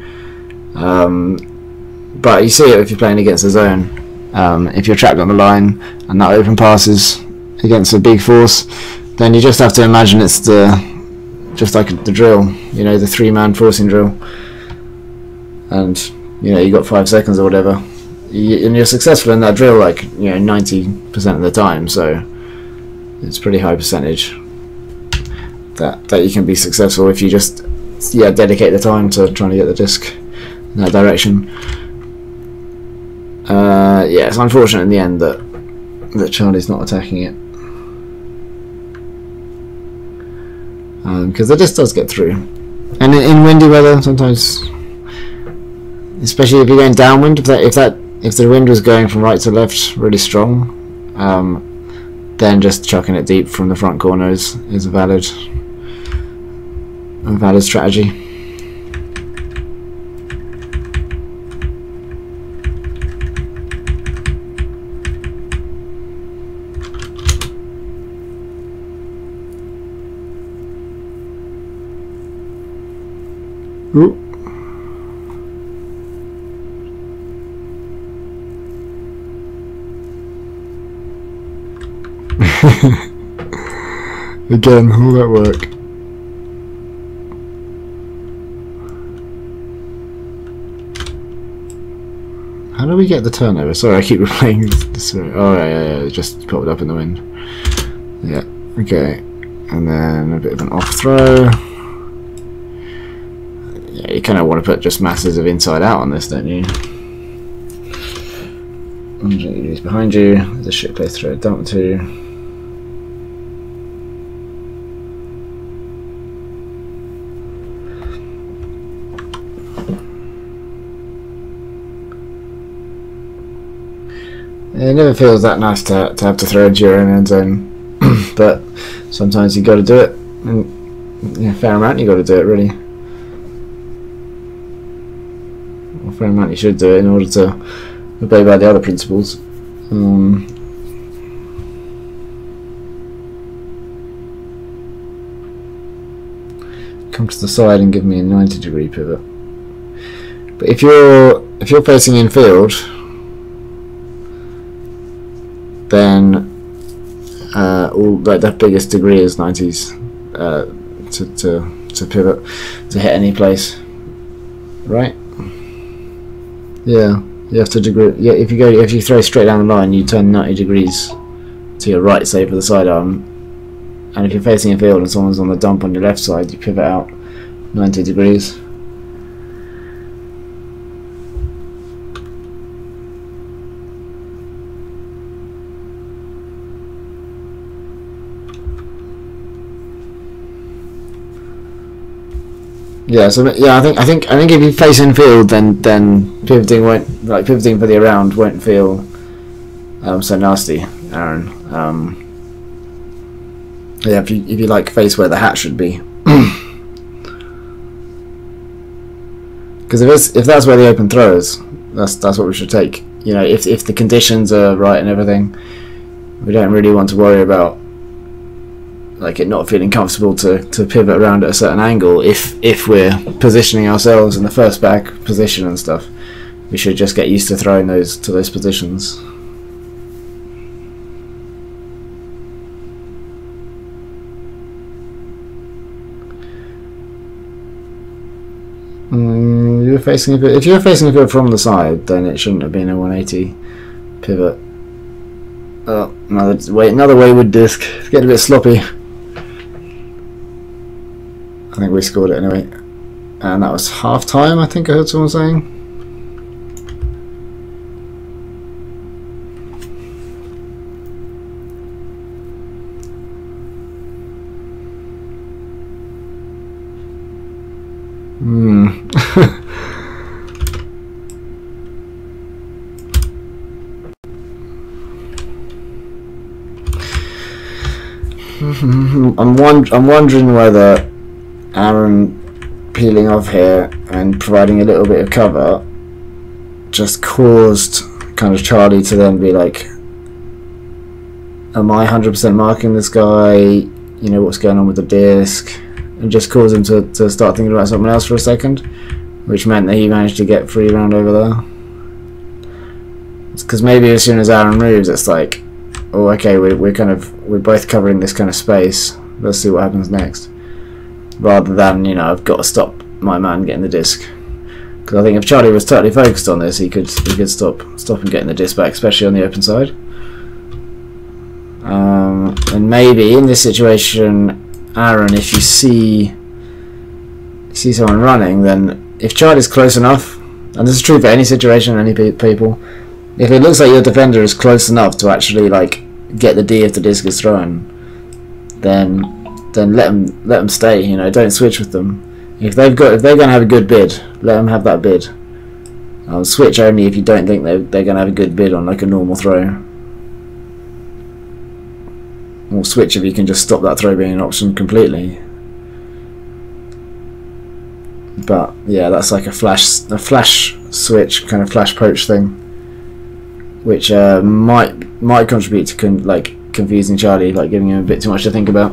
But you see it if you're playing against the zone. If you're trapped on the line and that open pass is against a big force, then you just have to imagine it's just like the drill, you know, the 3-man forcing drill, and you know you got 5 seconds or whatever, and you're successful in that drill like, you know, 90% of the time. So it's pretty high percentage that you can be successful if you just dedicate the time to trying to get the disc in that direction. Yeah, it's unfortunate in the end that Charlie's not attacking it, because the disc does get through, and in windy weather sometimes, especially if you're going downwind, if the wind was going from right to left really strong, then just chucking it deep from the front corner is a valid strategy. Ooh. Again, all that work. How do we get the turnover? Sorry, I keep replaying this. Oh yeah, it just popped up in the wind. Yeah, okay. And then a bit of an off throw. Yeah, you kind of want to put just masses of inside out on this, don't you? He's behind you. There's a shit place throw, dump to. It never feels that nice to have to throw into your own end zone, but sometimes you got to do it, and yeah, fair amount you got to do it really. Well, fair amount you should do it in order to obey by the other principles. Come to the side and give me a 90-degree pivot. But if you're facing infield, then all like the biggest degree is 90s to pivot to hit any place, right? Yeah, you have to degree. Yeah, if you throw straight down the line, you turn 90 degrees to your right, say for the sidearm, and if you're facing a field and someone's on the dump on your left side, you pivot out 90 degrees. Yeah, so yeah, I think if you face in field, then pivoting for the around won't feel so nasty, Aaron. Yeah, if you like face where the hat should be, because if that's where the open throw is, that's what we should take. You know, if the conditions are right and everything, we don't really want to worry about like it not feeling comfortable to pivot around at a certain angle. If we're positioning ourselves in the first back position and stuff, we should just get used to throwing those positions. If you're facing a pivot from the side, then it shouldn't have been a 180 pivot. Oh, another wayward disc. It's getting a bit sloppy. I think we scored it anyway, and that was half time. I think I heard someone saying. I'm wondering whether Aaron peeling off here and providing a little bit of cover just caused kind of Charlie to then be like, am I 100% marking this guy? You know, what's going on with the disc? And just caused him to start thinking about something else for a second, which meant that he managed to get free round over there. It's because maybe as soon as Aaron moves, it's like, oh, okay, we're both covering this kind of space. Let's see what happens next. Rather than, you know, I've got to stop my man getting the disc. Because I think if Charlie was totally focused on this, he could stop him getting the disc back, especially on the open side. And maybe in this situation, Aaron, if you see someone running, then if Charlie's close enough, and this is true for any situation, any people, if it looks like your defender is close enough to actually like get the D if the disc is thrown, then let them stay. You know, don't switch with them. If they're going to have a good bid, let them have that bid. Switch only if you don't think they're going to have a good bid on like a normal throw. Or switch if you can just stop that throw being an option completely. But yeah, that's like a flash switch, kind of flash poach thing, which might contribute to confusing Charlie, like giving him a bit too much to think about.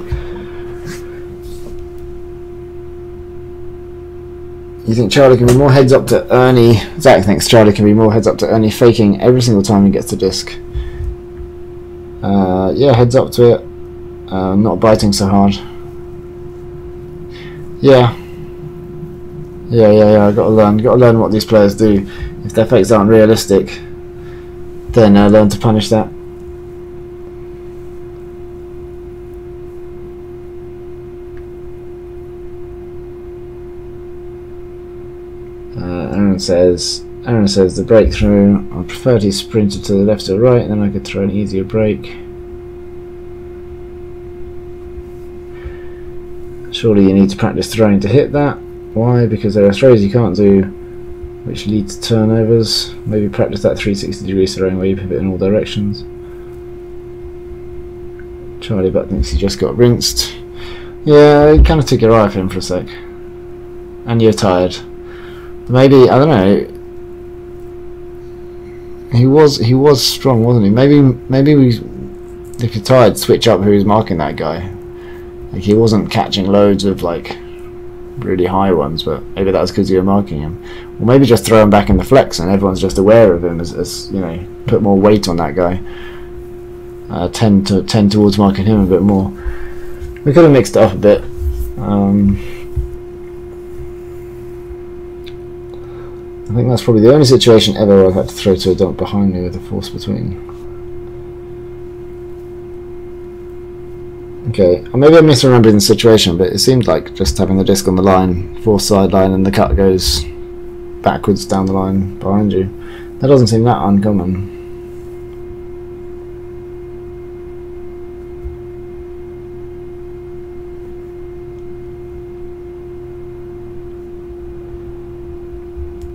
You think Charlie can be more heads up to Ernie? Zach thinks Charlie can be more heads up to Ernie, faking every single time he gets the disc. Yeah, heads up to it. Not biting so hard. Yeah. I gotta learn what these players do. If their fakes aren't realistic, then learn to punish that. Aaron says the breakthrough. I prefer to sprint it to the left or right, and then I could throw an easier break. Surely you need to practice throwing to hit that. Why? Because there are throws you can't do which lead to turnovers. Maybe practice that 360 degree throwing where you pivot in all directions. Charlie Butt thinks he just got rinsed. Yeah, he kind of took your eye off him for a sec. And you're tired. Maybe, I don't know. He was strong, wasn't he? Maybe if you're tired, switch up who's marking that guy. Like, he wasn't catching loads of like really high ones, but maybe that's because you were marking him. Or maybe just throw him back in the flex and everyone's just aware of him as you know, put more weight on that guy. tend towards marking him a bit more. We could have mixed it up a bit. I think that's probably the only situation ever where I've had to throw to a dump behind me with a force between. Okay, or maybe I'm misremembering the situation, but it seemed like just having the disc on the line, force sideline, and the cut goes backwards down the line behind you. That doesn't seem that uncommon.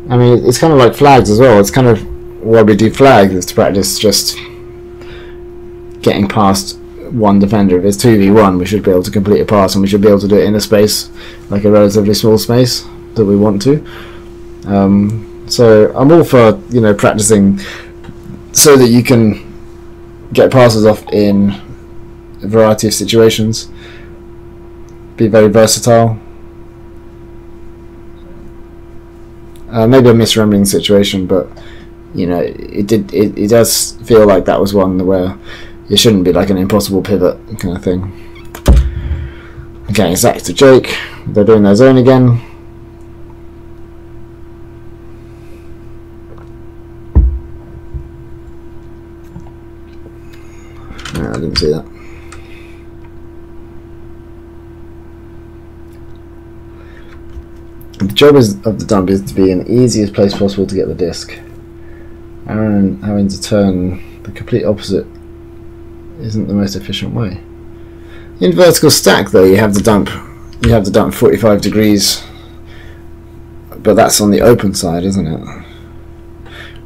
I mean, it's kind of like flags as well. It's kind of why we do flags, is to practice just getting past one defender. If it's 2v1, we should be able to complete a pass, and we should be able to do it in a space, like a relatively small space that we want to. So I'm all for, you know, practicing so that you can get passes off in a variety of situations. Be very versatile. Maybe I'm misremembering the situation, but you know, it does feel like that was one where it shouldn't be like an impossible pivot kind of thing. Okay, Zach to Jake. They're doing their zone again. No, I didn't see that. The job of the dump is to be in the easiest place possible to get the disc. Aaron having to turn the complete opposite isn't the most efficient way. In vertical stack though, you have the dump 45 degrees, but that's on the open side, isn't it?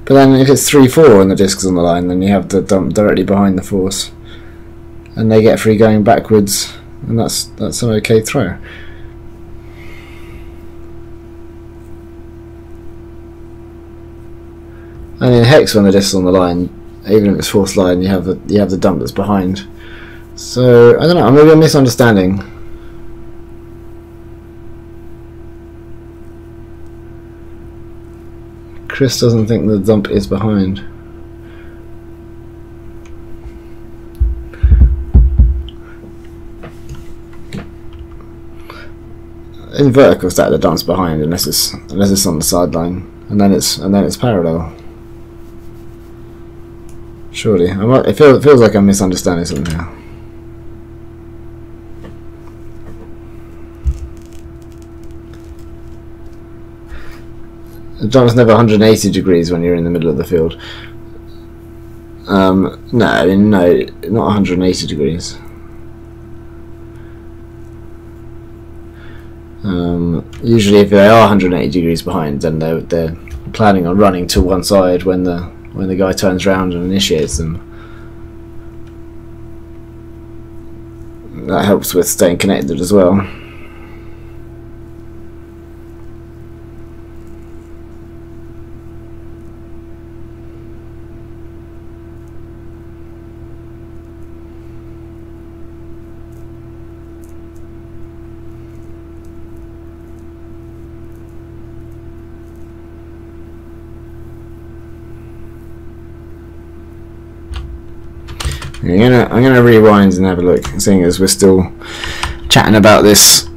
But then if it's 3-4 and the disc's on the line, then you have the dump directly behind the force, and they get free going backwards, and that's an okay throw. And in hex, when the disc's on the line, even if it's force line, you have the dump that's behind. So I don't know. Maybe I'm misunderstanding. Chris doesn't think the dump is behind. In vertical stack, the dump's behind unless it's on the sideline, and then it's parallel. Surely, it feels like I'm misunderstanding something here. The jump's never 180 degrees when you're in the middle of the field. No, I mean, no, not 180 degrees. Usually, if they are 180 degrees behind, then they're planning on running to one side when the guy turns around and initiates them. That helps with staying connected as well. I'm gonna rewind and have a look, seeing as we're still chatting about this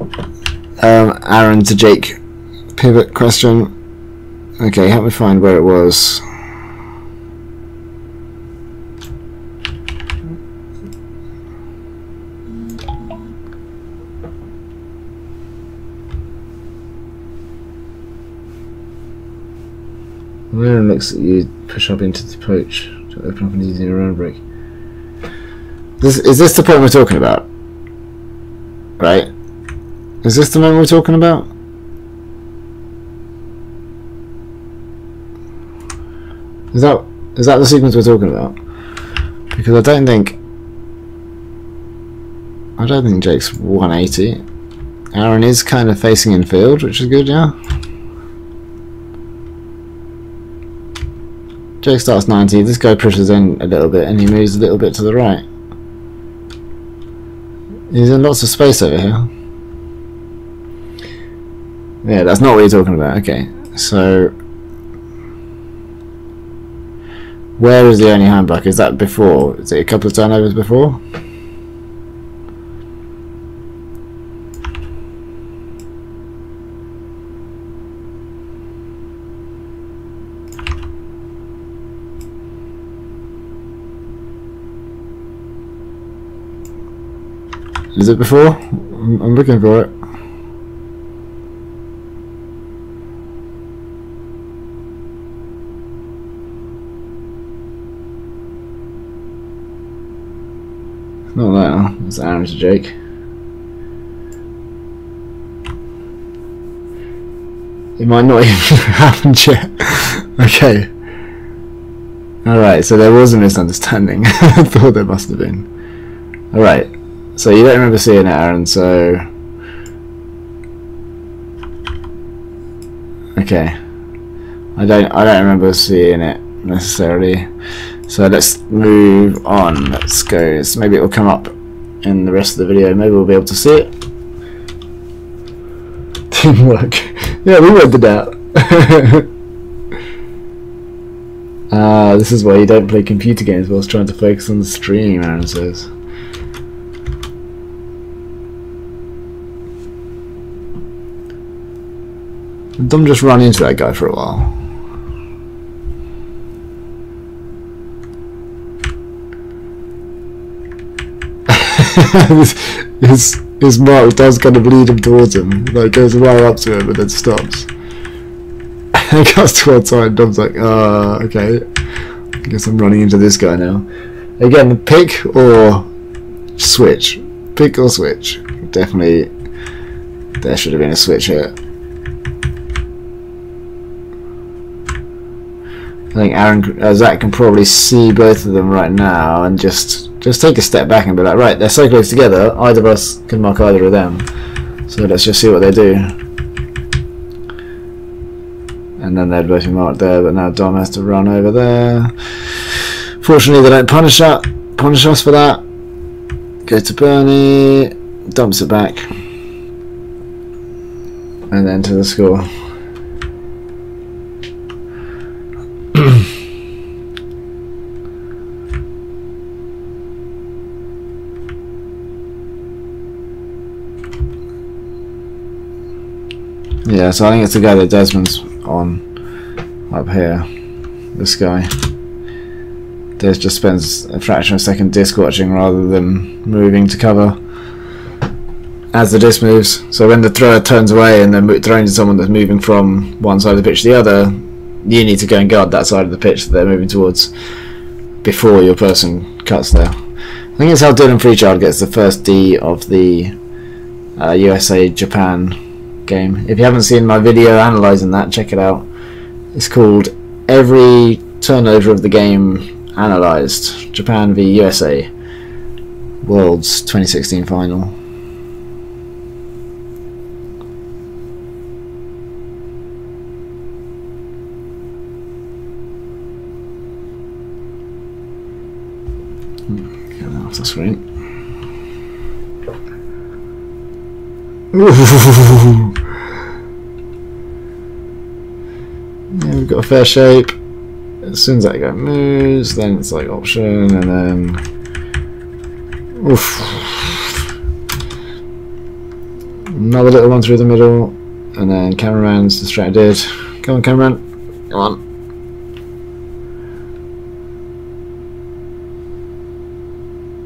Aaron to Jake pivot question. Okay, help me find where it was. Aaron looks at you, push up into the poach to open up an easy round break. Is this the point we're talking about? Right? Is this the moment we're talking about? Is that the sequence we're talking about? Because I don't think Jake's 180. Aaron is kind of facing in field, which is good, yeah. Jake starts 90. This guy pushes in a little bit, and he moves a little bit to the right. He's in lots of space over here. Yeah, that's not what you're talking about. Okay, so Where is the only handback? Is that before? Is it a couple of turnovers before? Is it before? I'm looking for it. Not that. That's Aaron's Jake. It might not even have happened yet. Okay. Alright, so there was a misunderstanding. I thought there must have been. Alright. So you don't remember seeing it, Aaron, so... Okay. I don't remember seeing it necessarily. So let's move on. Let's go. So maybe it will come up in the rest of the video. Maybe we'll be able to see it. Didn't work. Yeah, we worked it out. This is why you don't play computer games whilst trying to focus on the stream, Aaron says. Don't just run into that guy for a while. his mark does kind of lead him towards him. Like goes right up to him and then stops. And it goes to one side and Dom's like, okay. I guess I'm running into this guy now. Again, pick or switch. Pick or switch. Definitely there should have been a switch here. I think Aaron, Zach can probably see both of them right now and just take a step back and be like, right, they're so close together, either of us can mark either of them. So let's just see what they do. And then they'd both be marked there, but now Dom has to run over there. Fortunately, they don't punish us for that. Go to Bernie, dumps it back, and then to the score. Yeah, so I think it's the guy that Desmond's on up here. This guy. Des just spends a fraction of a second disc watching rather than moving to cover as the disc moves. So when the thrower turns away and then throwing to someone that's moving from one side of the pitch to the other, you need to go and guard that side of the pitch that they're moving towards before your person cuts there. I think it's how Dylan Freechild gets the first D of the USA-Japan game. If you haven't seen my video analysing that, check it out. It's called Every Turnover of the Game Analysed. Japan v USA. World's 2016 final. Get that off the screen. Ooh. Yeah, we've got a fair shape. As soon as that guy moves, then it's like option, and then oof. Another little one through the middle, and then cameraman's distracted. Come on, cameraman. Come on.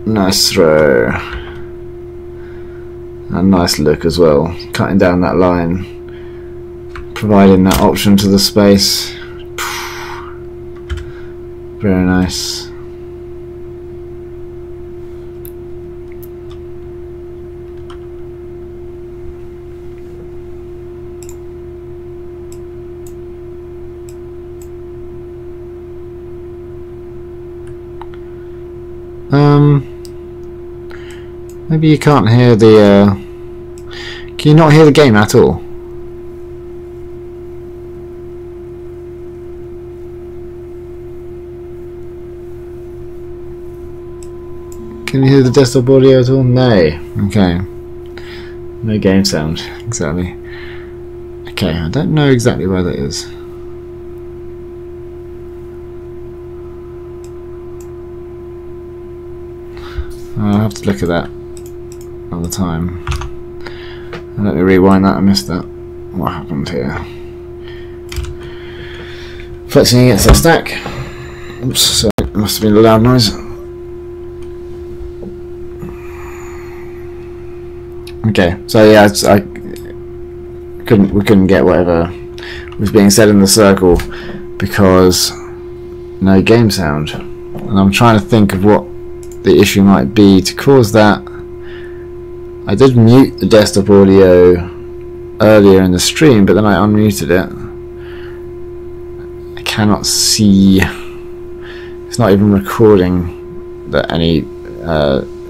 Nice throw. A nice look as well, cutting down that line, providing that option to the space. Very nice. Maybe you can't hear the can you not hear the game at all? Can you hear the desktop audio at all? No. Okay. No game sound, exactly. Okay, I don't know exactly where that is. I'll have to look at that another time. Let me rewind that, I missed that. What happened here? Flexing against that stack. Oops, sorry, it must have been a loud noise. Okay, so yeah, we couldn't get whatever was being said in the circle because no game sound. And I'm trying to think of what the issue might be to cause that. I did mute the desktop audio earlier in the stream, but then I unmuted it. I cannot see. It's not even recording that any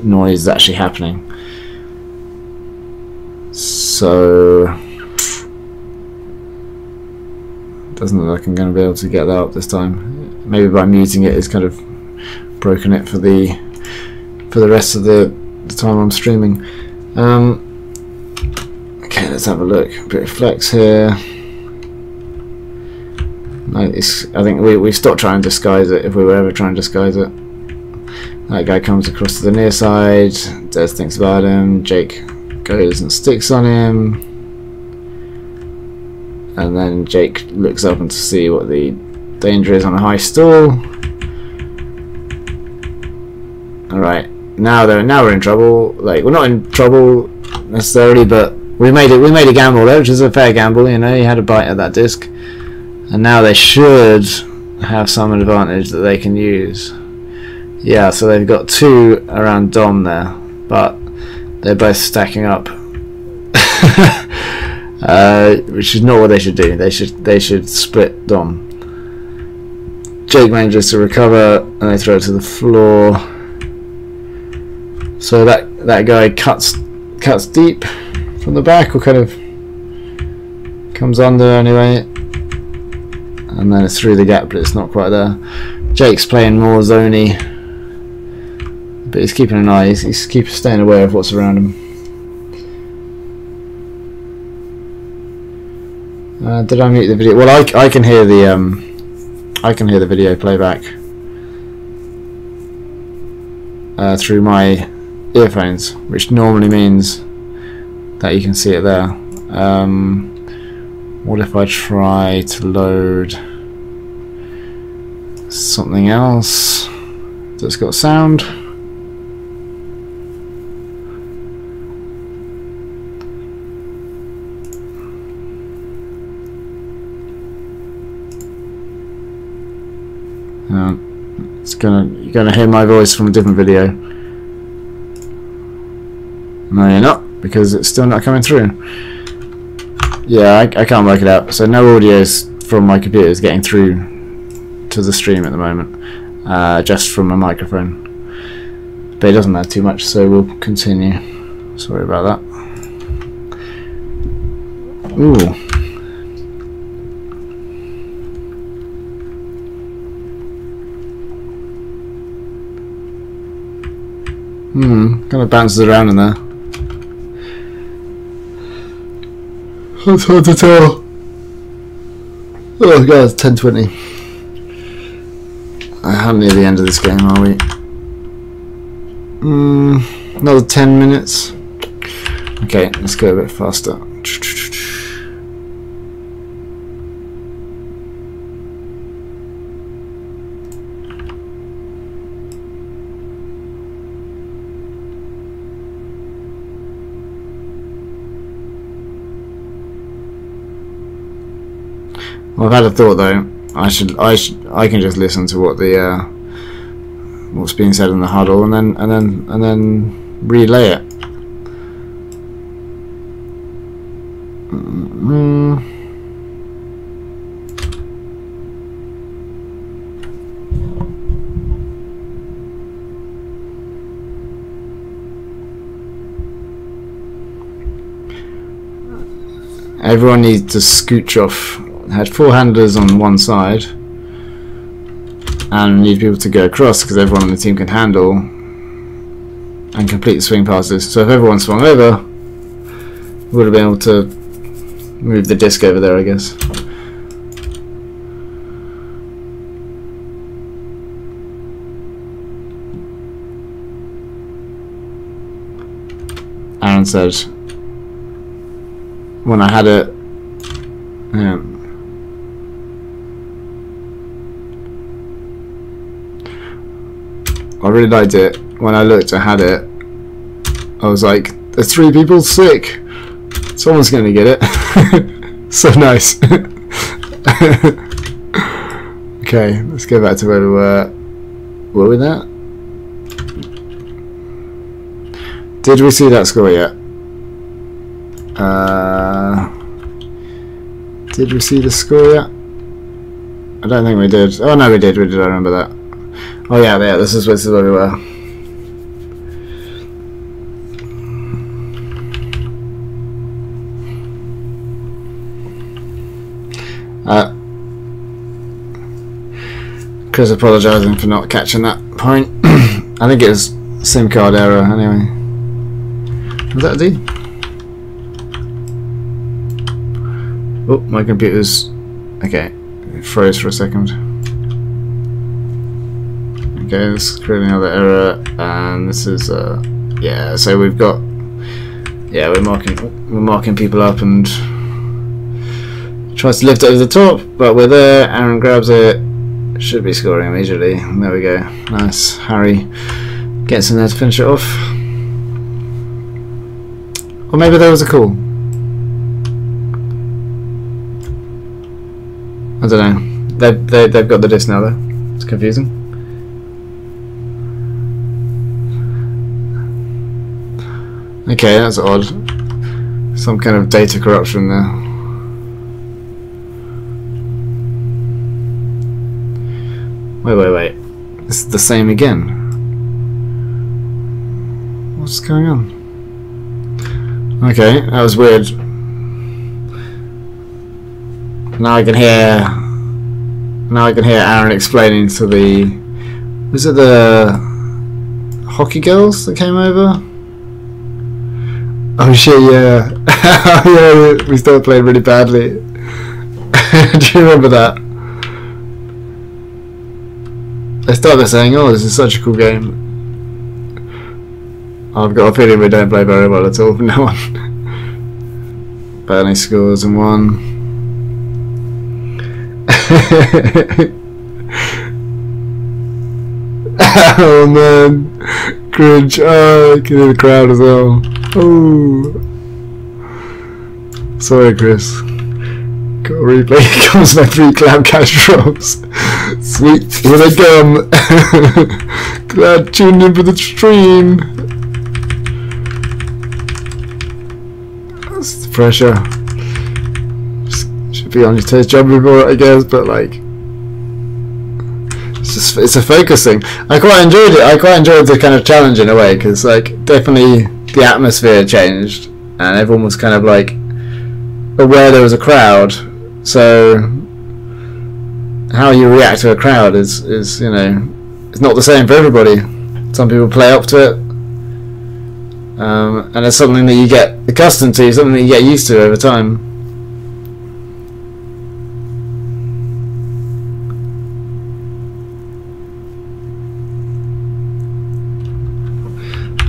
noise is actually happening. So doesn't look like I'm going to be able to get that up this time. Maybe by muting it, it's kind of broken it for the rest of the time I'm streaming. Okay, let's have a look. A bit of flex here. No, I think we stopped trying to disguise it if we were ever trying to disguise it. That guy comes across to the near side. Des thinks about him. Jake goes and sticks on him. And then Jake looks up and to see what the danger is on a high stall. Alright, now we're in trouble. Like, we're not in trouble necessarily, but we made a gamble there, which is a fair gamble, you know. He had a bite at that disc. And now they should have some advantage that they can use. Yeah, so they've got 2 around Dom there, but they're both stacking up. Which is not what they should do. They should split Dom. Jake manages to recover and they throw it to the floor. So that guy cuts deep from the back, or kind of comes under anyway, and then it's through the gap, but it's not quite there. Jake's playing more zoney, but he's keeping an eye. He's staying aware of what's around him. Did I mute the video? Well, I can hear the video playback through my earphones, which normally means that you can see it there. What if I try to load something else that's got sound? You're gonna hear my voice from a different video. No, you're not, because it's still not coming through. Yeah, I can't work it out. So no audio from my computer is getting through to the stream at the moment, just from a microphone. But it doesn't matter too much, so we'll continue. Sorry about that. Ooh. Kind of bounces around in there. It's hard to tell. Oh god, it's 10:20. How near the end of this game are we? Another 10 minutes. Okay, let's go a bit faster. Well, I've had a thought though. I can just listen to what the what's being said in the huddle, and then relay it. Everyone needs to scooch off. Had 4 handlers on one side and need people to go across because everyone on the team can handle and complete the swing passes. So if everyone swung over, we would have been able to move the disc over there, I guess. Aaron said when I had it. Yeah. I really liked it. When I looked, I had it. I was like, there's 3 people sick. Someone's gonna get it. So nice. Okay, let's go back to where we were. Were we there? Did we see that score yet? Did we see the score yet? I don't think we did. Oh no, we did. I remember that. Oh yeah, this is where we were. Chris apologising for not catching that point. I think it was SIM card error anyway. Was that a D? Oh, my computer's... Okay, it froze for a second. Okay, this is creating another error, and this is yeah. So we've got, yeah, we're marking people up and tries to lift it over the top, but we're there. Aaron grabs it, should be scoring immediately. There we go, nice. Harry gets in there to finish it off, or maybe there was a call. I don't know. They've got the disc now though. It's confusing. Okay, that's odd. Some kind of data corruption there. Wait. This is the same again. What's going on? Okay, that was weird. Now I can hear Aaron explaining to the... Was it the hockey girls that came over? Oh shit, yeah. Yeah, we started playing really badly. Do you remember that? They started saying, oh, this is such a cool game. I've got a feeling we don't play very well at all from now on. Barely scores and won. Oh man, cringe. Oh, I can hear the crowd as well. Oh, sorry Chris. Got a replay. Here comes my 3 clam cash drops. Sweet, here they come. Glad tuned in for the stream. That's the pressure. Should be on your toes jumping for it, I guess, but like, it's a focus thing. I quite enjoyed it. I quite enjoyed the kind of challenge in a way, because like definitely the atmosphere changed and everyone was kind of like aware there was a crowd. So how you react to a crowd is you know, it's not the same for everybody. Some people play up to it, and it's something that you get accustomed to, something that you get used to over time.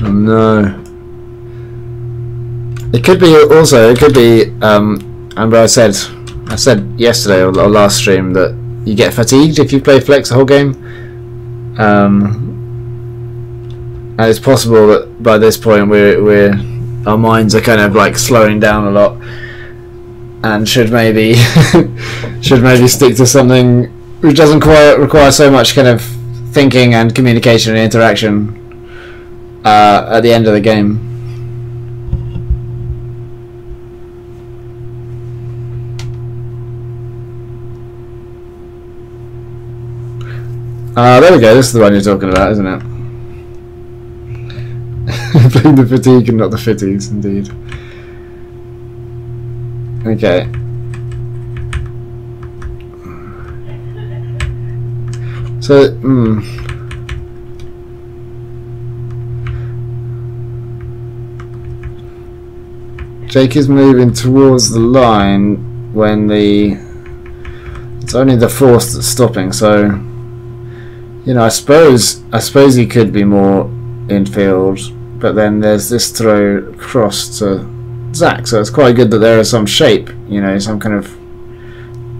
Oh no. It could be also, it could be, and I said yesterday or last stream that you get fatigued if you play flex the whole game. And it's possible that by this point our minds are kind of like slowing down a lot, and should maybe stick to something which doesn't quite require so much kind of thinking and communication and interaction at the end of the game. There we go, this is the one you're talking about, isn't it? Playing the fatigue and not the fitties, indeed. Okay. So, Jake is moving towards the line when it's only the force that's stopping, so you know, I suppose he could be more infield, but then there's this throw across to Zach, so it's quite good that there is some shape, you know, some kind of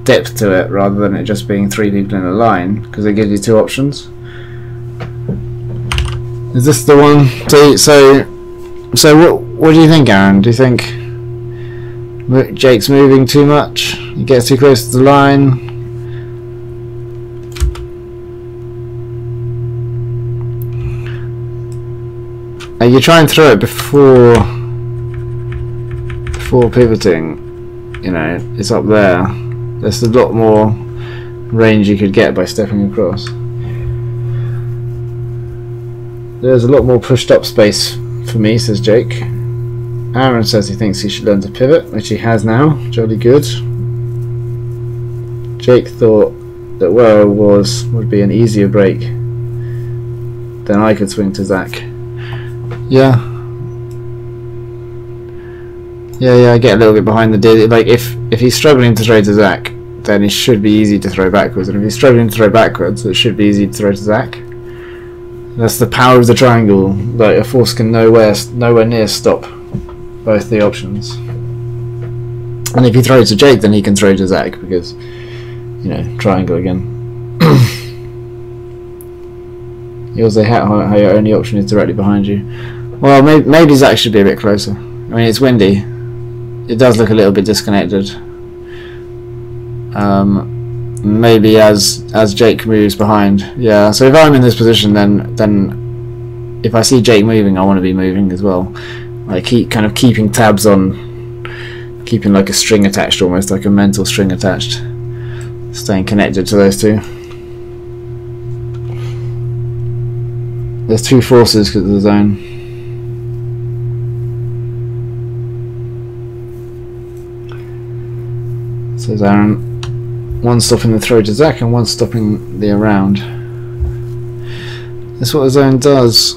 depth to it rather than it just being 3 people in a line, because it gives you 2 options. Is this the one? So what do you think, Aaron? Do you think Jake's moving too much? He gets too close to the line? You try and throw it before pivoting, you know, it's up there. There's a lot more range you could get by stepping across. There's a lot more pushed up space for me, says Jake. Aaron says he thinks he should learn to pivot, which he has now. Jolly good. Jake thought that where I was would be an easier break. Then I could swing to Zach. Yeah, I get a little bit behind the deal. Like if he's struggling to throw to Zach, then it should be easy to throw backwards, and if he's struggling to throw backwards, it should be easy to throw to Zach. That's the power of the triangle. Like a force can nowhere near stop both the options. And if you throw to Jake, then he can throw to Zach because, you know, triangle again. You also how your only option is directly behind you. Well, maybe Zach should be a bit closer. I mean, it's windy. It does look a little bit disconnected. Maybe as Jake moves behind. Yeah. So if I'm in this position, then if I see Jake moving, I want to be moving as well. Like keeping tabs on, keeping like a string attached, almost like a mental string attached, staying connected to those two. There's 2 forces because of the zone. Says Aaron. 1 stopping the throw to Zach and 1 stopping the around. That's what the zone does.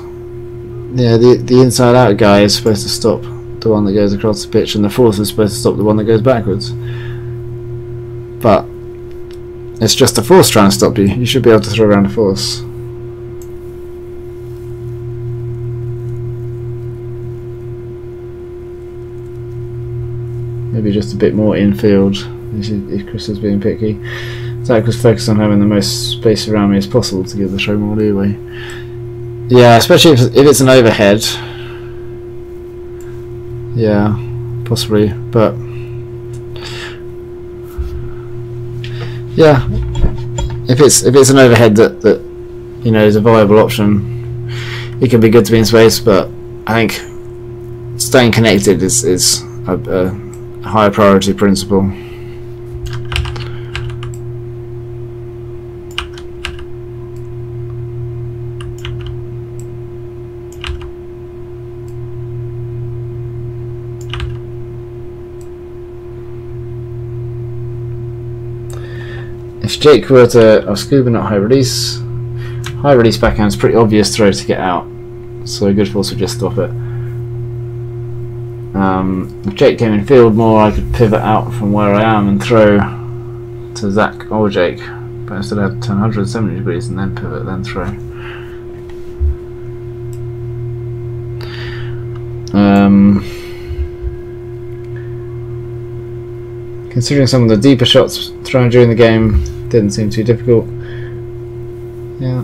Yeah, the inside out guy is supposed to stop the one that goes across the pitch, and the force is supposed to stop the one that goes backwards. But it's just a force trying to stop you. You should be able to throw around a force. Maybe just a bit more infield if Chris is being picky. Zach was focused on having the most space around me as possible to give the throw more leeway. Yeah, especially if it's an overhead. Yeah, possibly, but yeah, if it's an overhead that you know is a viable option, it can be good to be in space. But I think staying connected is a higher priority principle. If Jake were to scuba, not high release backhand's pretty obvious throw to get out, so a good force would just stop it. If Jake came in field more, I could pivot out from where I am and throw to Zach or Jake, but instead I have to turn 170 degrees and then pivot, then throw. Considering some of the deeper shots thrown during the game didn't seem too difficult. Yeah.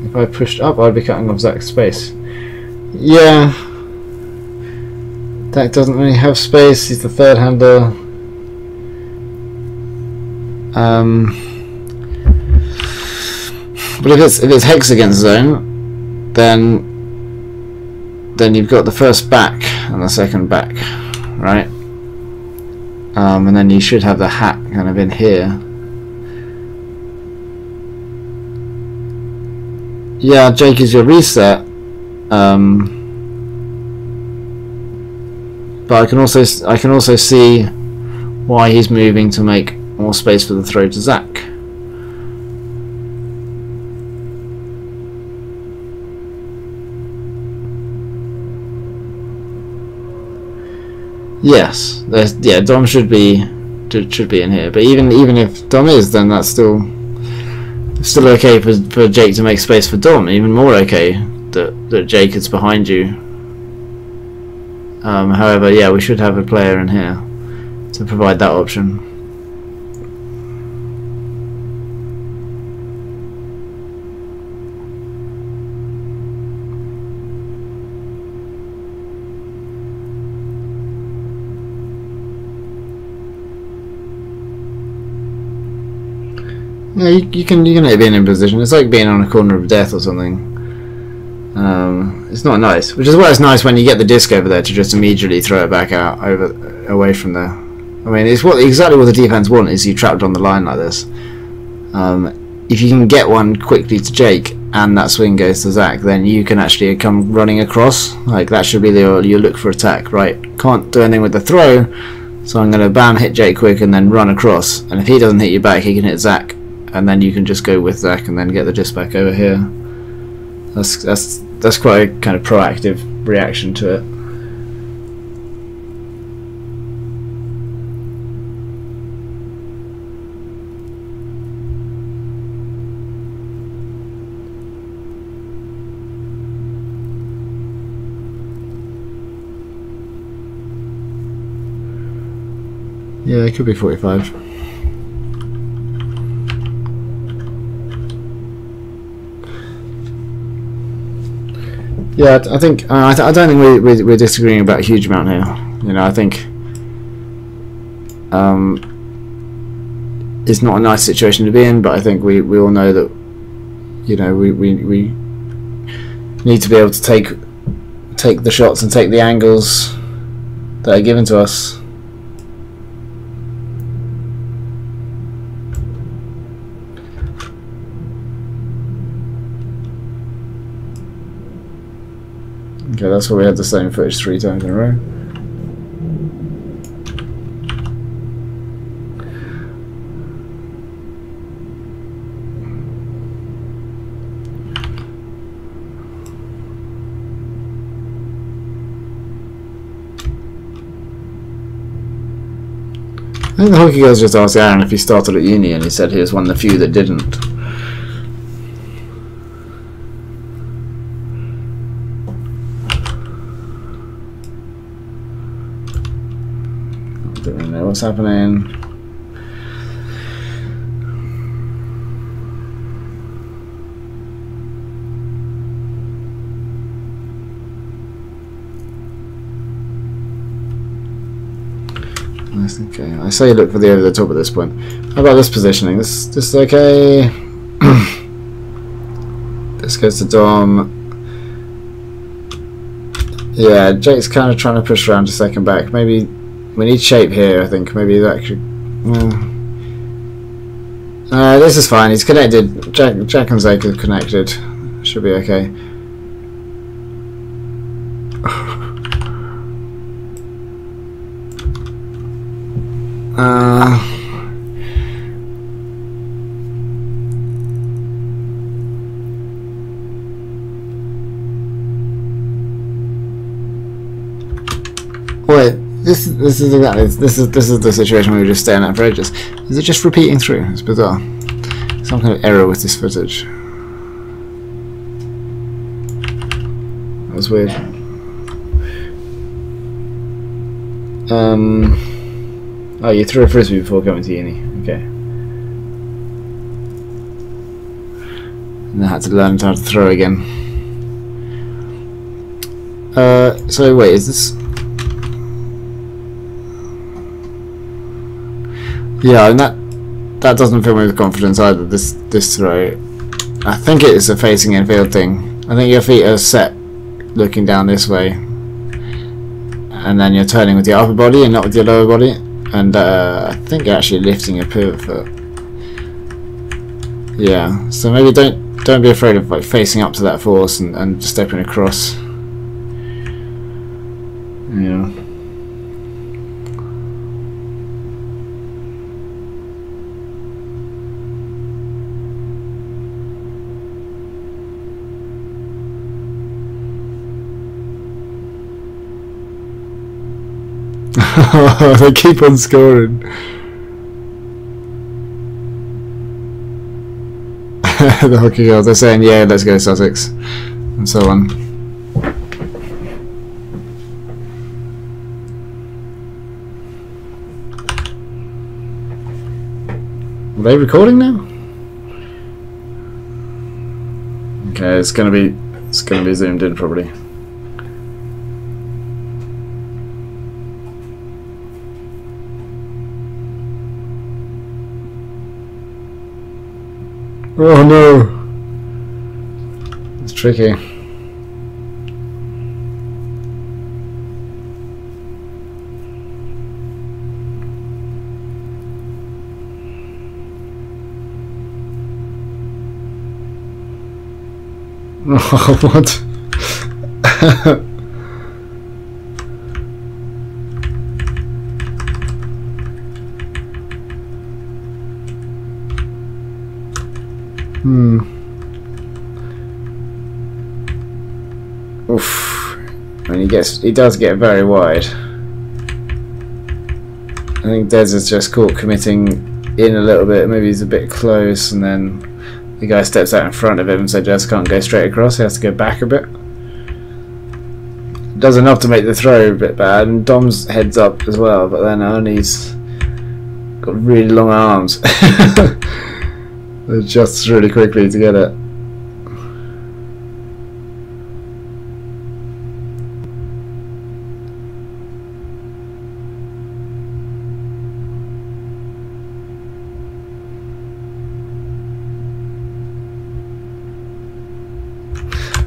If I pushed up, I'd be cutting off Zach's space. Yeah. Zach doesn't really have space. He's the third hander. But if it's hex against zone, then you've got the first back and the second back, right? And then you should have the hat kind of in here. Yeah, Jake is your reset. But I can also see why he's moving to make more space for the throw to Zach. Yes, Dom should be in here. But even if Dom is, then that's still okay for Jake to make space for Dom. Even more okay that Jake is behind you. However, yeah, we should have a player in here to provide that option. Yeah, you can be in position. It's like being on a corner of death or something. It's not nice, which is why it's nice when you get the disc over there to just immediately throw it back out away from there. I mean, it's exactly what the defense want, is you trapped on the line like this. If you can get one quickly to Jake and that swing goes to Zach, then you can actually come running across. Like, that should be your look for attack, right? Can't do anything with the throw, so I'm going to bam, hit Jake quick and then run across. And if he doesn't hit you back, he can hit Zach, and then you can just go with Zach and then get the disc back over here. That's quite a kind of proactive reaction to it. Yeah, it could be 45. Yeah, I think I don't think we're disagreeing about a huge amount here. You know, I think it's not a nice situation to be in, but I think we all know that, you know, we need to be able to take the shots and take the angles that are given to us. Okay, that's why we had the same footage 3 times in a row. I think the hockey girls just asked Aaron if he started at uni, and he said he was one of the few that didn't. Don't really know what's happening. Okay, I say look for the over the top at this point. How about this positioning? This is okay. This goes to Dom. Yeah, Jake's kind of trying to push around a second back. Maybe we need shape here. I think maybe that could. This is fine. He's connected. Jack and Zach are connected. Should be okay. Wait, this is exactly this is the situation we were just staring at for ages. Is it just repeating through? It's bizarre. Some kind of error with this footage. That was weird. Oh, you threw a frisbee before coming to uni. Okay. And I had to learn how to throw again. So wait, is this? Yeah, and that doesn't fill me with confidence either. This throw. I think it is a facing infield thing. I think your feet are set, looking down this way, and then you're turning with your upper body and not with your lower body. And I think you're actually lifting your pivot foot. Yeah, so maybe don't be afraid of like facing up to that force and stepping across. Yeah. They keep on scoring. The hockey girls are saying, yeah, let's go Sussex. and so on. Are they recording now? Okay, it's gonna be zoomed in probably. Oh no! It's tricky. Oh, what? Oof. And he does get very wide. I think Dez is just caught committing in a little bit, maybe he's a bit close, and then the guy steps out in front of him, so Dez can't go straight across, he has to go back a bit. Does enough to make the throw a bit bad, and Dom's heads up as well, but then Ernie's got really long arms. Adjusts really quickly to get it.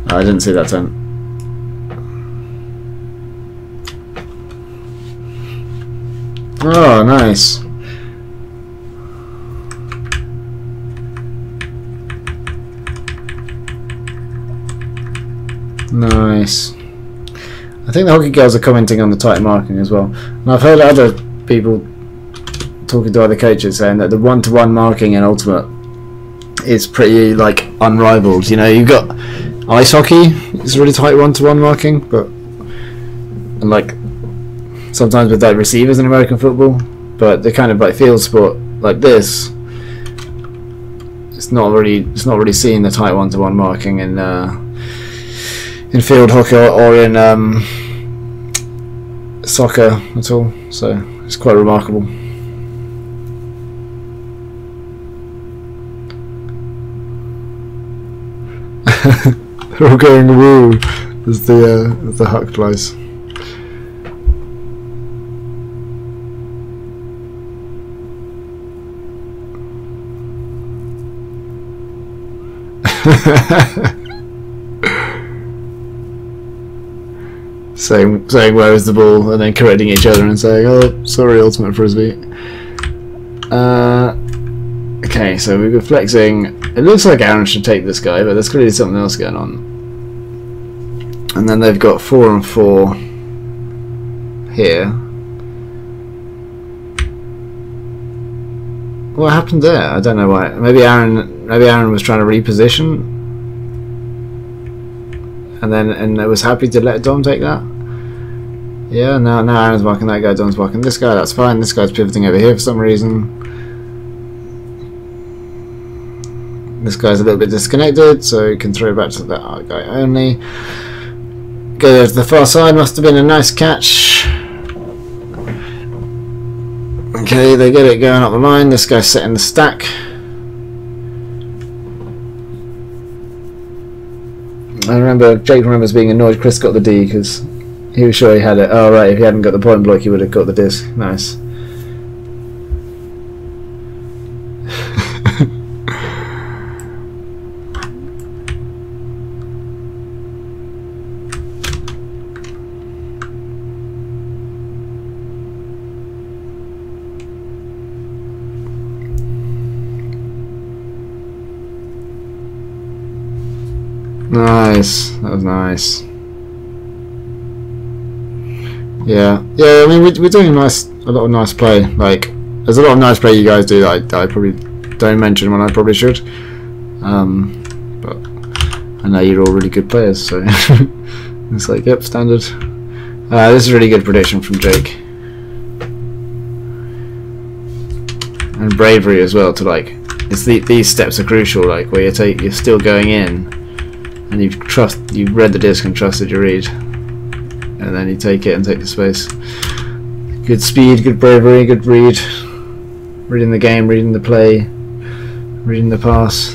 I didn't see that turn. Oh, nice. Nice. I think the hockey girls are commenting on the tight marking as well. And I've heard other people talking to other coaches saying that the one-to-one marking in Ultimate is pretty like unrivaled. You know, you've got ice hockey, it's really tight one-to-one marking, but and like sometimes with like receivers in American football, but the kind of like field sport like this, it's not really seeing the tight one-to-one marking in field hockey or in soccer at all. So it's quite remarkable. They're all going woo as the huck flies. saying where is the ball, and then correcting each other and saying, oh sorry Ultimate Frisbee. Okay, so we've got flexing. It looks like Aaron should take this guy, but there's clearly something else going on. And then they've got 4 and 4 here. What happened there? I don't know why. Maybe Aaron was trying to reposition, and it was happy to let Dom take that. Yeah, now Aaron's marking that guy, Dom's marking this guy. That's fine. This guy's pivoting over here for some reason. This guy's a little bit disconnected, so he can throw back to that guy only. Go to the far side, must have been a nice catch. Okay, they get it going up the line. This guy's setting the stack. Jake remembers being annoyed Chris got the D because he was sure he had it. Oh right, if he hadn't got the point block he would have got the disc. Nice. Nice, that was nice. Yeah. I mean, we're doing a lot of nice play. Like, there's a lot of nice play you guys do that I probably don't mention when I probably should. But I know you're all really good players, so it's like, yep, standard. This is a really good prediction from Jake, and bravery as well. To like, these steps are crucial. Like where you're still going in. And and you've read the disc and trusted your read, and then you take it and take the space. Good speed, good bravery, good read. Reading the game, reading the play, reading the pass.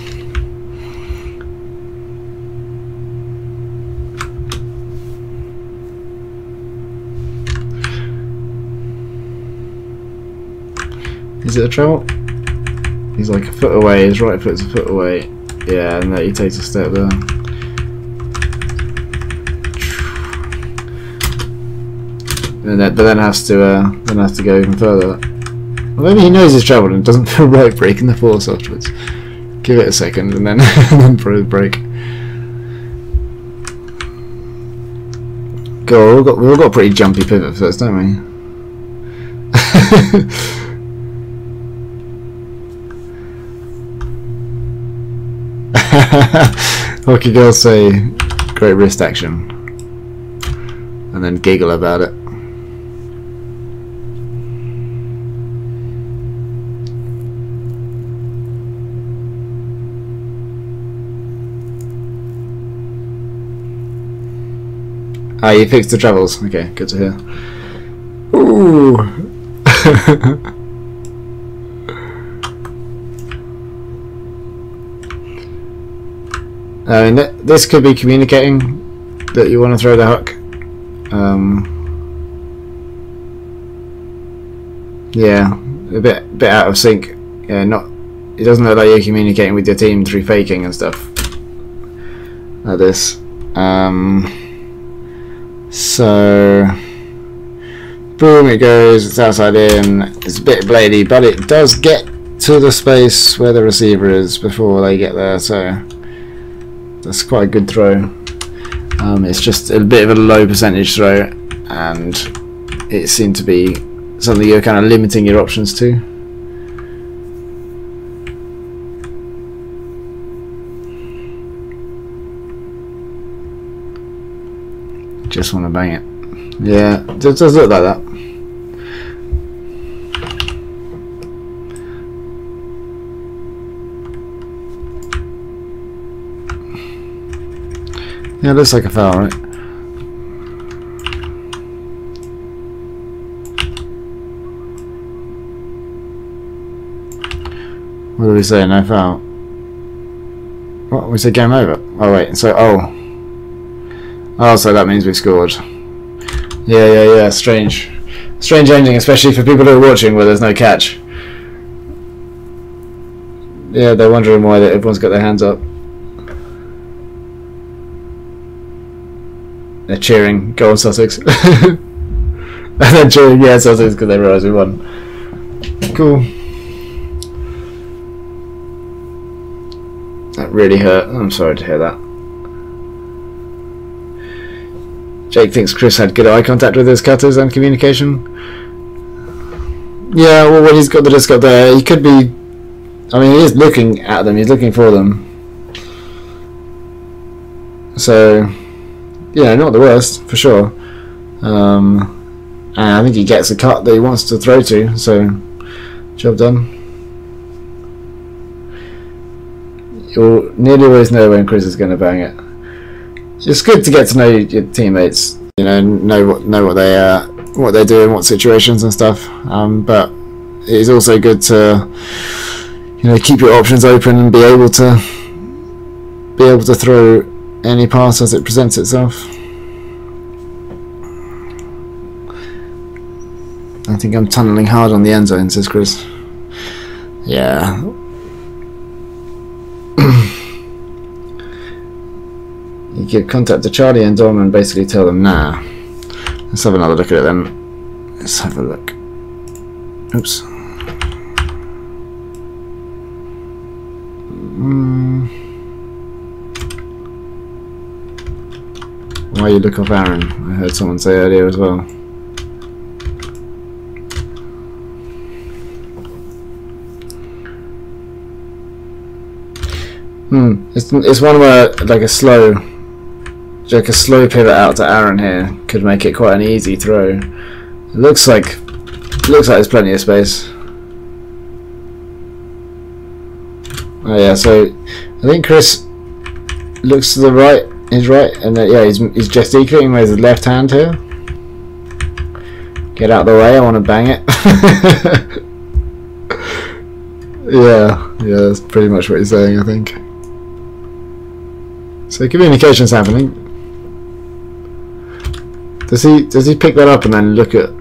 Is it a travel? He's like a foot away, his right foot's a foot away. Yeah, and then he takes a step there. But then has to go even further. Well, maybe he knows he's travelled and doesn't feel right breaking the force afterwards. Give it a second and then and then throw the break. God, we've all got a pretty jumpy pivot first, don't we? Hockey girls say great wrist action and then giggle about it. Ah, you fixed the travels. Okay, good to hear. Ooh. I mean, this could be communicating that you want to throw the hook. Yeah, a bit out of sync. Yeah, not. It doesn't look like you're communicating with your team through faking and stuff. Like this. So, boom, it goes. It's outside in. It's a bit bladey, but it does get to the space where the receiver is before they get there. So. That's quite a good throw. It's just a bit of a low percentage throw, and it seemed to be something you're kind of limiting your options to. Just want to bang it. Yeah, it does look like that. Yeah, it looks like a foul, right? What do we say? No foul. What? We said game over. Oh wait. So so that means we scored. Yeah. Strange ending, especially for people who are watching where there's no catch. Yeah, they're wondering why everyone's got their hands up. They're cheering, go on Sussex. And then cheering, yeah, Sussex, because they realise we won. Cool. That really hurt. I'm sorry to hear that. Jake thinks Chris had good eye contact with his cutters and communication. Yeah, well, when he's got the disc up there, he could be. I mean, he is looking at them, he's looking for them. So. Yeah, not the worst, for sure. And I think he gets a cut that he wants to throw to, so job done. You'll nearly always know when Chris is going to bang it. It's good to get to know your teammates, you know what they do in what situations and stuff. But it's also good to, keep your options open and be able to throw any pass as it presents itself. I think I'm tunnelling hard on the end zone, says Chris. Yeah. You give contact to Charlie and Dom and basically tell them nah. Let's have another look at it then. Let's have a look. Oops. Why you look off Aaron? I heard someone say earlier as well. It's one where like a slow pivot out to Aaron here could make it quite an easy throw. It looks like there's plenty of space. Oh yeah, so I think Chris looks to the right He's right, and yeah, he's gesticulating with his left hand here. Get out of the way, I want to bang it. yeah, that's pretty much what he's saying, I think. So communication's happening. Does he pick that up and then look at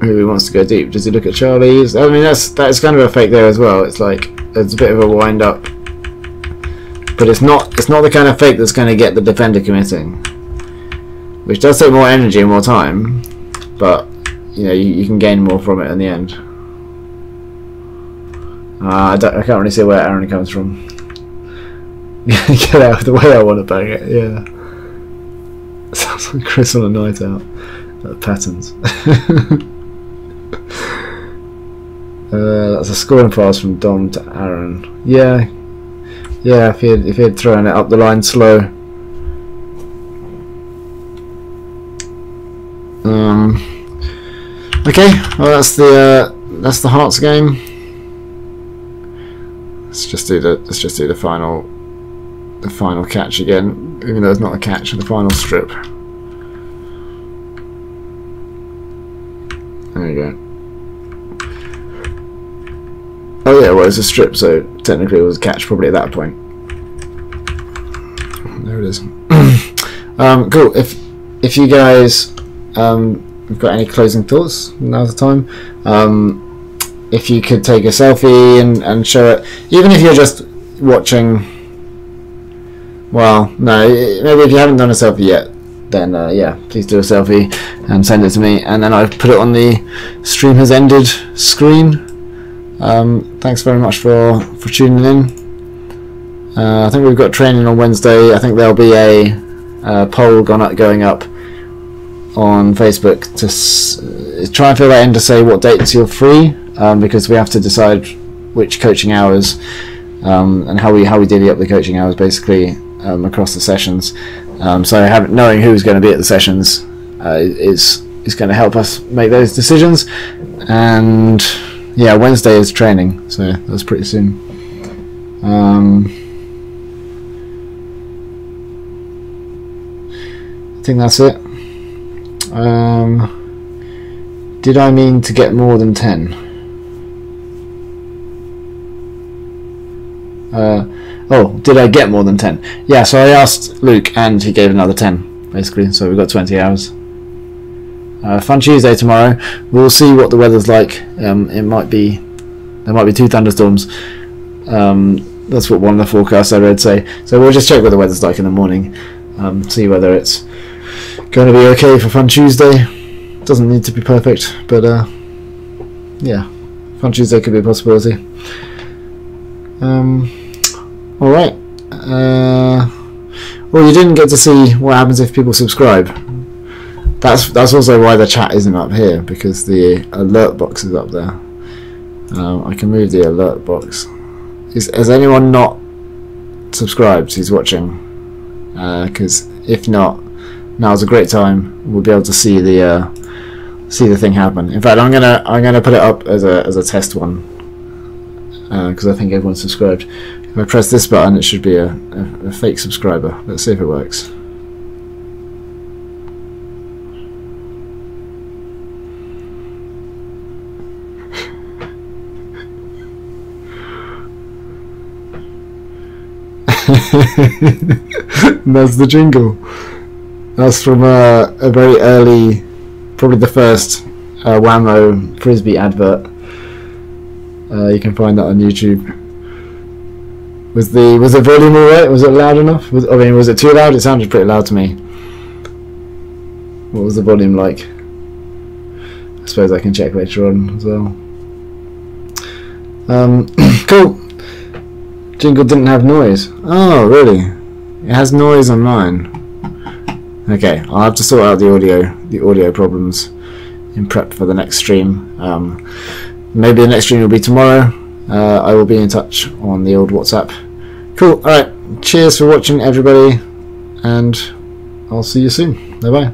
who he wants to go deep? Does he look at Charlie's? I mean, that's kind of a fake there as well. It's like it's a bit of a wind up. But it's not the kind of fake that's going to get the defender committing, which does take more energy and more time, but you know you can gain more from it in the end. I can't really see where Aaron comes from. Get out of the way, I want to bang it. Yeah, sounds like Chris on a night out. Patterns. That's a scoring pass from Dom to Aaron. Yeah. Yeah, if he had thrown it up the line slow. Okay, well that's the Hearts game. Let's just do the final catch again, even though it's not a catch, the final strip. There you go. Oh yeah, well it's a strip, so technically it was a catch probably at that point. There it is. Cool. If you guys have got any closing thoughts, now's the time. If you could take a selfie and show it, even if you're just watching. Well, no, maybe if you haven't done a selfie yet, then yeah, please do a selfie and send it to me, and then I've put it on the stream has ended screen. Thanks very much for tuning in. I think we've got training on Wednesday. I think there'll be a poll going up on Facebook to try and fill that in to say what dates you're free, because we have to decide which coaching hours and how we divvy up the coaching hours basically across the sessions. So knowing who's going to be at the sessions is going to help us make those decisions. And yeah, Wednesday is training, so that's pretty soon. I think that's it. Did I mean to get more than 10? Oh, did I get more than 10? Yeah, so I asked Luke and he gave another 10, basically, so we've got 20 hours. Fun Tuesday tomorrow. We'll see what the weather's like. There might be 2 thunderstorms. That's what one of the forecasts I read say. So we'll just check what the weather's like in the morning. See whether it's going to be okay for Fun Tuesday. Doesn't need to be perfect, but yeah, Fun Tuesday could be a possibility. All right. Well, you didn't get to see what happens if people subscribe. That's also why the chat isn't up here, because the alert box is up there. I can move the alert box. Has anyone not subscribed who's watching? Because if not, now's a great time. We'll be able to see the thing happen. In fact, I'm gonna put it up as a test one, because I think everyone's subscribed. If I press this button, it should be a fake subscriber. Let's see if it works. That's the jingle. That's from a very early, probably the first Whammo Frisbee advert. You can find that on YouTube. Was the volume alright? Was it loud enough? Was it too loud? It sounded pretty loud to me. What was the volume like? I suppose I can check later on as well. Cool. Jingle didn't have noise. Oh, really? It has noise on mine. Okay, I'll have to sort out the audio problems in prep for the next stream. Maybe the next stream will be tomorrow. I will be in touch on the old WhatsApp. Cool. Alright, cheers for watching everybody, and I'll see you soon. Bye bye.